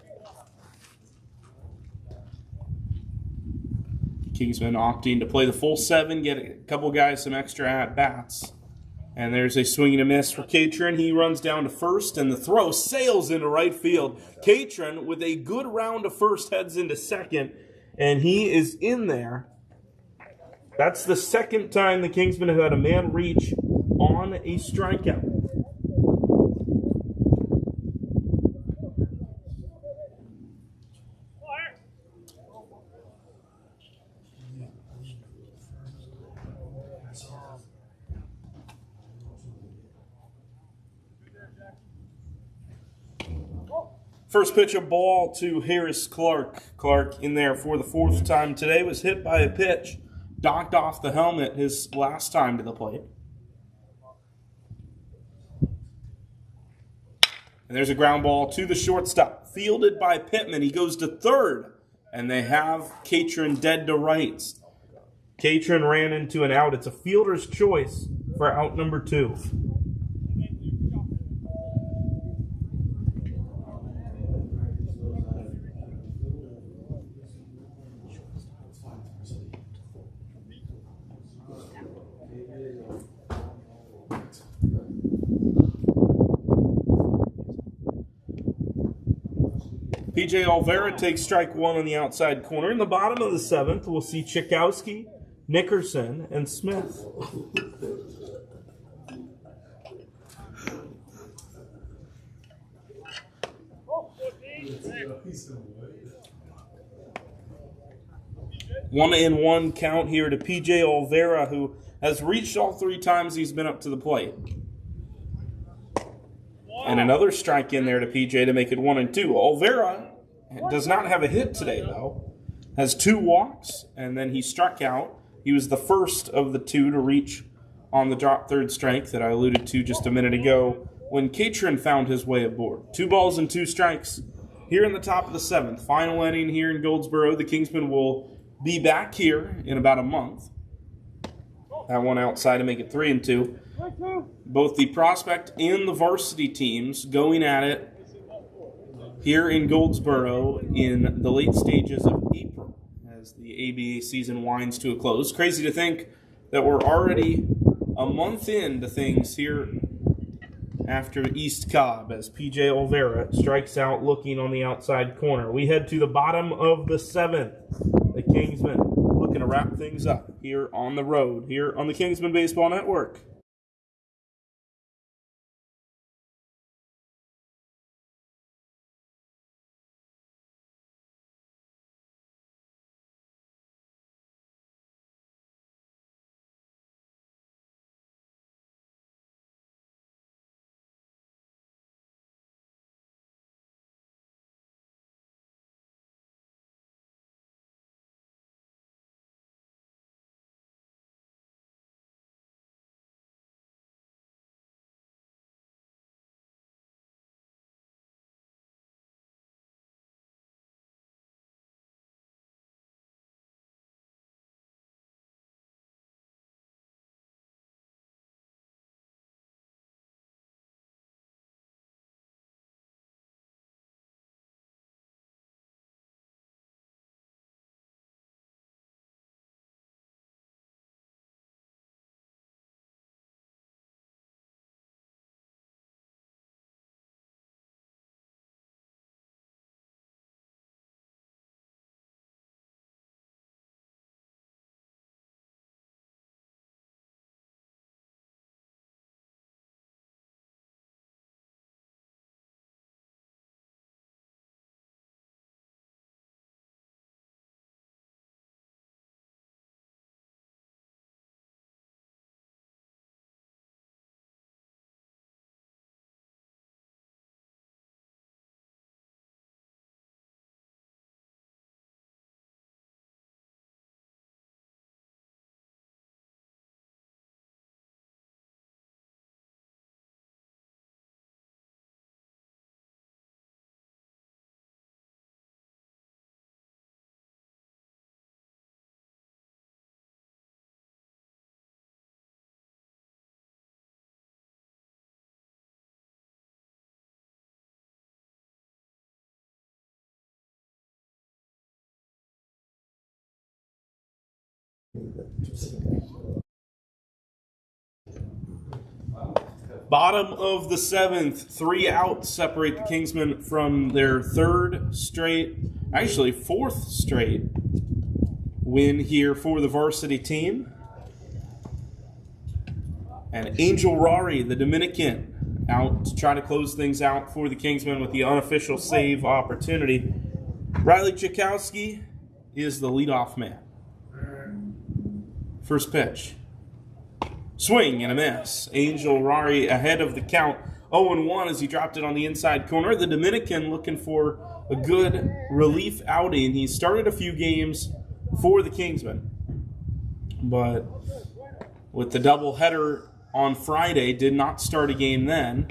Kingsmen opting to play the full 7, get a couple guys some extra at-bats. And there's a swing and a miss for Catron. He runs down to first, and the throw sails into right field. Catron, with a good round to first, heads into second, and he is in there. That's the second time the Kingsmen have had a man reach on a strikeout. First pitch, a ball to Harris Clark. Clark in there for the 4th time today, was hit by a pitch, docked off the helmet his last time to the plate. And there's a ground ball to the shortstop, fielded by Pittman. He goes to third, and they have Catron dead to rights. Catron ran into an out. It's a fielder's choice for out number 2. PJ Olvera takes strike 1 on the outside corner. In the bottom of the 7th, we'll see Chikowski, Nickerson, and Smith. One and one count here to PJ Olvera, who has reached all 3 times he's been up to the plate. And another strike in there to PJ to make it 1-2. Olvera does not have a hit today, though. Has 2 walks, and then he struck out. He was the first of the 2 to reach on the drop third strike that I alluded to just a minute ago when Catron found his way aboard. 2 balls and 2 strikes here in the top of the 7th. Final inning here in Goldsboro. The Kingsmen will be back here in about a month. That one outside to make it 3-2. Both the prospect and the varsity teams going at it here in Goldsboro in the late stages of April as the ABA season winds to a close. Crazy to think that we're already a month into things here after East Cobb as PJ Olvera strikes out looking on the outside corner. We head to the bottom of the 7th. The Kingsmen looking to wrap things up here on the road, here on the Kingsmen Baseball Network. Bottom of the 7th, 3 outs separate the Kingsmen from their 4th straight win here for the varsity team. And Angel Rari, the Dominican, out to try to close things out for the Kingsmen with the unofficial save opportunity. Riley Chakowski is the leadoff man. First pitch. Swing and a miss. Angel Rari ahead of the count. 0-1 as he dropped it on the inside corner. The Dominican looking for a good relief outing. He started a few games for the Kingsmen, but with the doubleheader on Friday, did not start a game then.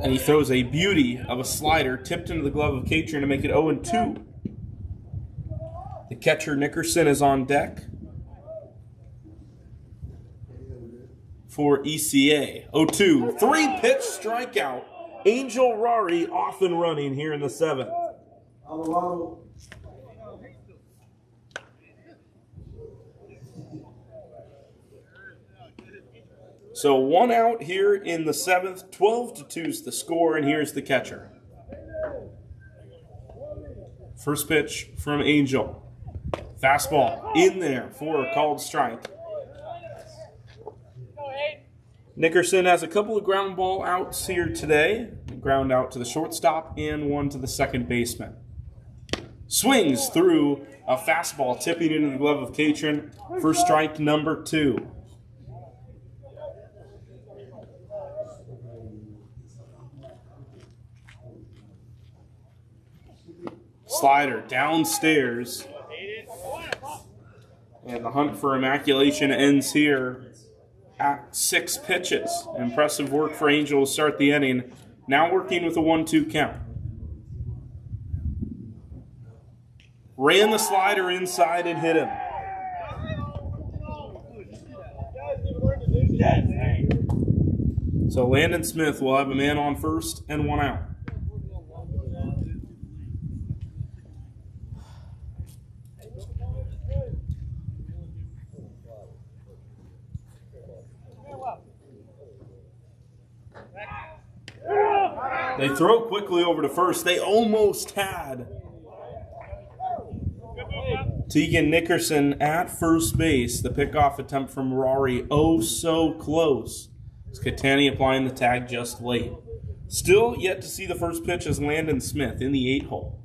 And he throws a beauty of a slider tipped into the glove of Catron to make it 0-2. The catcher Nickerson is on deck for ECA. 0-2. 3-pitch strikeout. Angel Rari off and running here in the 7th. So 1 out here in the 7th. 12-2 is the score, and here's the catcher. First pitch from Angel. Fastball in there for a called strike. Nickerson has a couple of ground ball outs here today. A ground out to the shortstop and one to the second baseman. Swings through a fastball, tipping into the glove of Catron for strike number 2. Slider downstairs. And the hunt for immaculation ends here at 6 pitches. Impressive work for Angel to start the inning. Now working with a 1-2 count. Ran the slider inside and hit him. So Landon Smith will have a man on first and 1 out. They throw quickly over to first. They almost had Tegan Nickerson at first base. The pickoff attempt from Rari, oh so close. It's Catani applying the tag just late. Still yet to see the first pitch as Landon Smith in the 8-hole.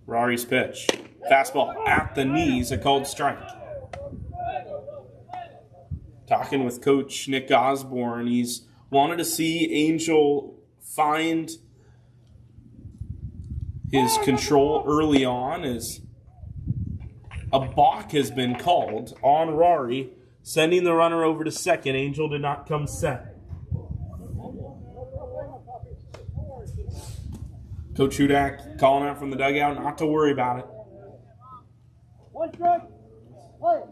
Rari's pitch. Fastball at the knees, a called strike. Talking with Coach Nick Osborne, he's wanted to see Angel find his control early on as a balk has been called on Rari, sending the runner over to second. Angel did not come set. Coach Hudak calling out from the dugout not to worry about it. 1 strike. Play.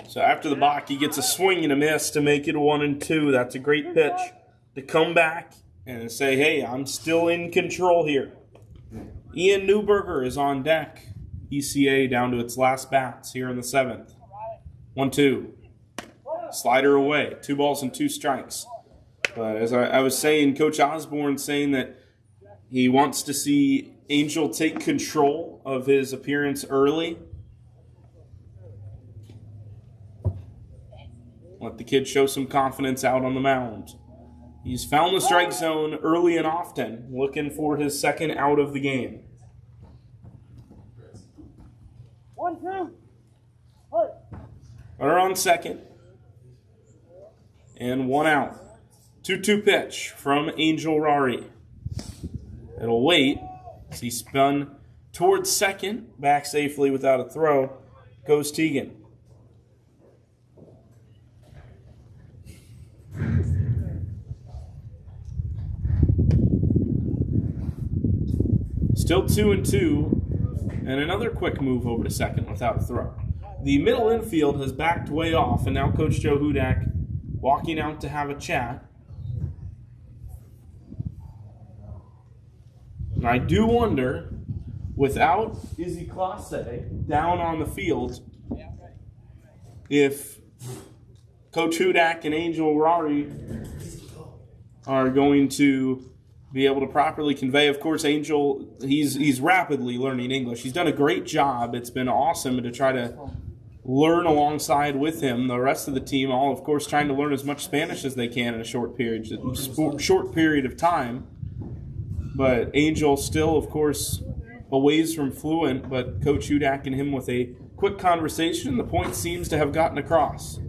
So after the balk, he gets a swing and a miss to make it 1-2. That's a great pitch to come back and say, hey, I'm still in control here. Ian Newberger is on deck. ECA down to its last bats here in the 7th. 1-2. Slider away. 2 balls and 2 strikes. But as I was saying, Coach Osborne saying that he wants to see Angel take control of his appearance early. Let the kid show some confidence out on the mound. He's found the strike zone early and often, looking for his second out of the game. 1-2. Runner on second. And 1 out. 2-2 pitch from Angel Rari. It'll wait as he spun towards second. Back safely without a throw. Goes Tegan. Still 2-2, and another quick move over to second without a throw. The middle infield has backed way off, and now Coach Joe Hudak walking out to have a chat And I do wonder, without Izzy Classe down on the field, if Coach Hudak and Angel Rari are going to be able to properly convey. Of course, Angel, he's rapidly learning English. He's done a great job. It's been awesome to try to learn alongside with him. The rest of the team, all of course, trying to learn as much Spanish as they can in a short period of time. But Angel still, of course, a ways from fluent, but Coach Hudak and him with a quick conversation, the point seems to have gotten across.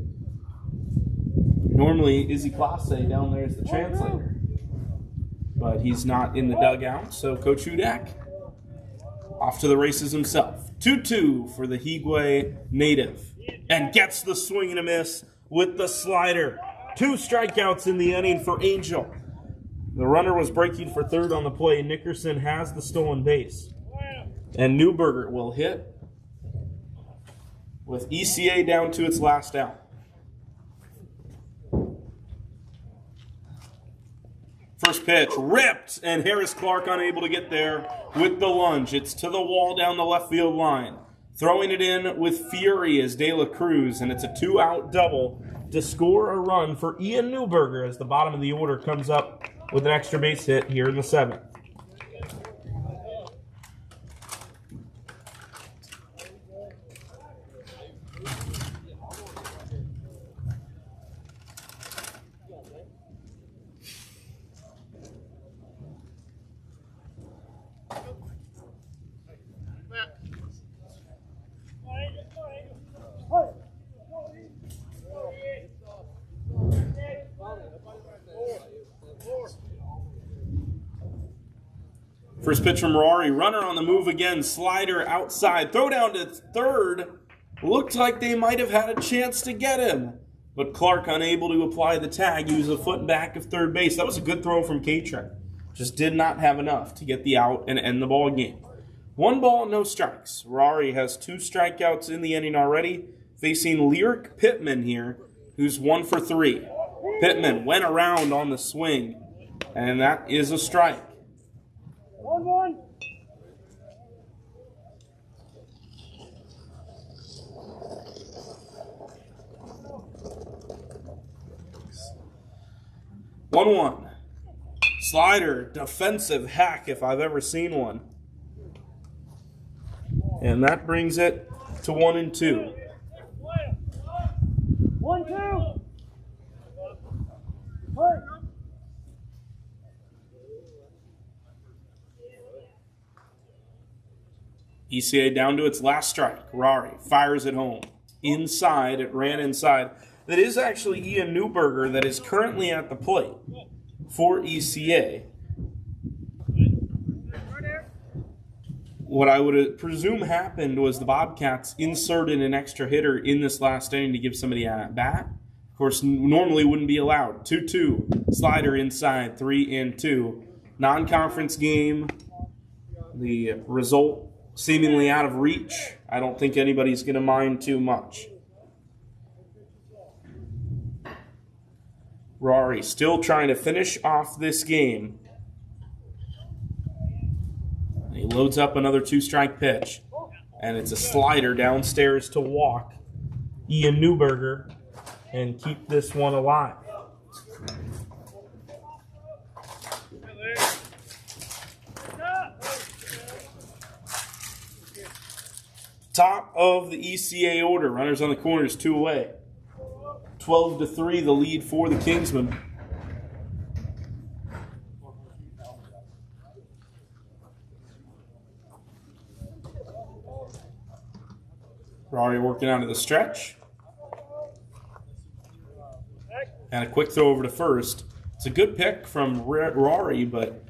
Normally, Izzy Classe down there is the translator, but he's not in the dugout, so Coach Hudak off to the races himself. 2-2 for the Higüey native, and gets the swing and a miss with the slider. 2 strikeouts in the inning for Angel. The runner was breaking for third on the play. Nickerson has the stolen base, and Newberger will hit with ECA down to its last out. First pitch, ripped, and Harris Clark unable to get there with the lunge. It's to the wall down the left field line. Throwing it in with fury is De La Cruz, and it's a 2-out double to score a run for Ian Newberger as the bottom of the order comes up with an extra base hit here in the 7th. First pitch from Rory. Runner on the move again. Slider outside. Throw down to third. Looked like they might have had a chance to get him. But Clark unable to apply the tag. He was a foot back of third base. That was a good throw from Catron. Just did not have enough to get the out and end the ball game. 1 ball, no strikes. Rory has 2 strikeouts in the inning already. Facing Lyric Pittman here, who's 1 for 3. Pittman went around on the swing, and that is a strike. 1-1. Slider, defensive hack if I've ever seen one. And that brings it to 1-2. 1-2. ECA down to its last strike. Rari fires it home. Inside, it ran inside. That is actually Ian Newberger that is currently at the plate for ECA. What I would presume happened was the Bobcats inserted an extra hitter in this last inning to give somebody a bat. Of course, normally wouldn't be allowed. 2-2. Slider inside, 3-2. Non-conference game. The result seemingly out of reach. I don't think anybody's going to mind too much. Rory still trying to finish off this game. He loads up another 2-strike pitch, and it's a slider downstairs to walk Ian Newberger and keep this one alive. Top of the ECA order. Runners on the corners, 2 away. 12-3, the lead for the Kingsmen. Rory working out of the stretch. And a quick throw over to first. It's a good pick from Rory, but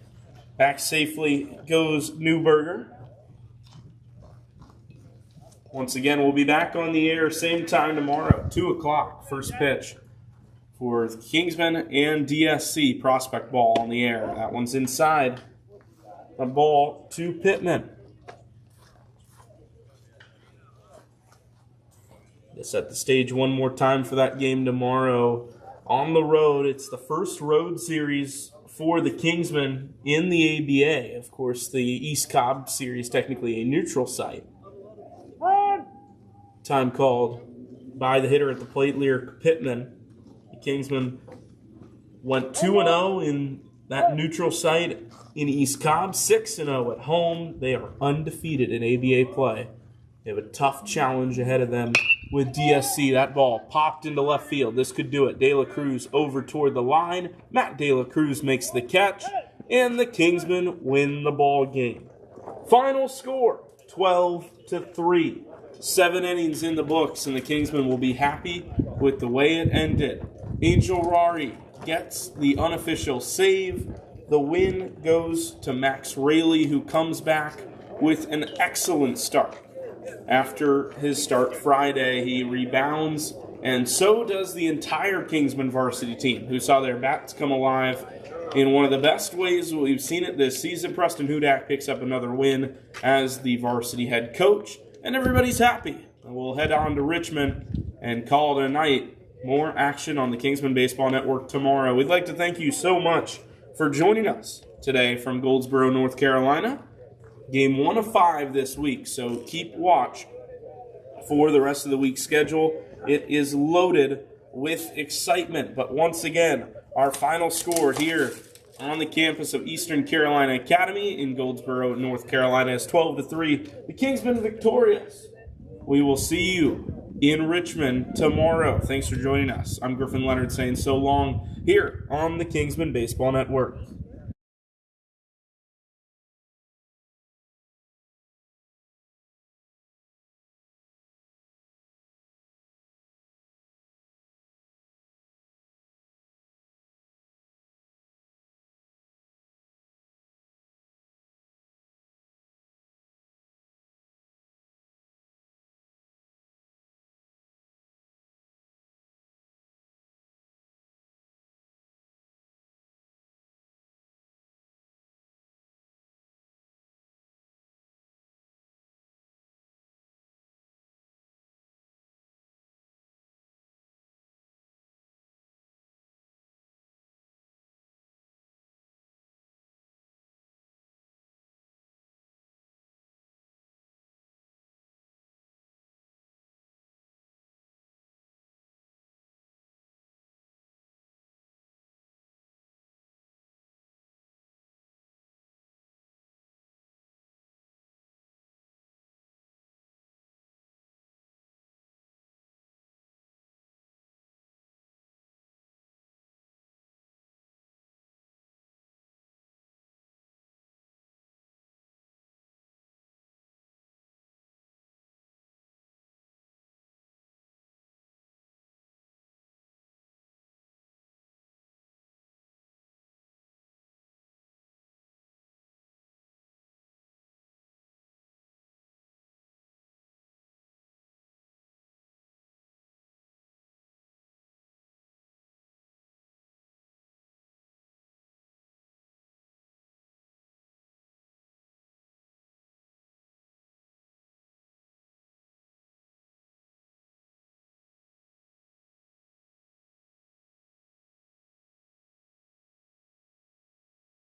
back safely goes Newberger. Once again, we'll be back on the air same time tomorrow, 2 o'clock, first pitch for Kingsmen and DSC prospect ball on the air. That one's inside. The ball to Pittman. They set the stage one more time for that game tomorrow. On the road, it's the first road series for the Kingsmen in the ABA. Of course, the East Cobb series technically a neutral site. Time called by the hitter at the plate, Lyric Pittman. The Kingsmen went 2-0 in that neutral site in East Cobb, 6-0 at home. They are undefeated in ABA play. They have a tough challenge ahead of them with DSC. That ball popped into left field. This could do it. De La Cruz over toward the line. Matt De La Cruz makes the catch, and the Kingsmen win the ball game. Final score, 12-3. 7 innings in the books, and the Kingsmen will be happy with the way it ended. Angel Rari gets the unofficial save. The win goes to Max Raley, who comes back with an excellent start. After his start Friday, he rebounds, and so does the entire Kingsmen varsity team, who saw their bats come alive in one of the best ways we've seen it this season. Preston Hudak picks up another win as the varsity head coach, and everybody's happy. We'll head on to Richmond and call it a night. More action on the Kingsmen Baseball Network tomorrow. We'd like to thank you so much for joining us today from Goldsboro, North Carolina. Game 1 of 5 this week, so keep watch for the rest of the week's schedule. It is loaded with excitement, but once again, our final score here on the campus of Eastern Carolina Academy in Goldsboro, North Carolina is 12-3. The Kingsmen victorious. We will see you in Richmond tomorrow. Thanks for joining us. I'm Griffin Leonard saying so long here on the Kingsmen Baseball Network.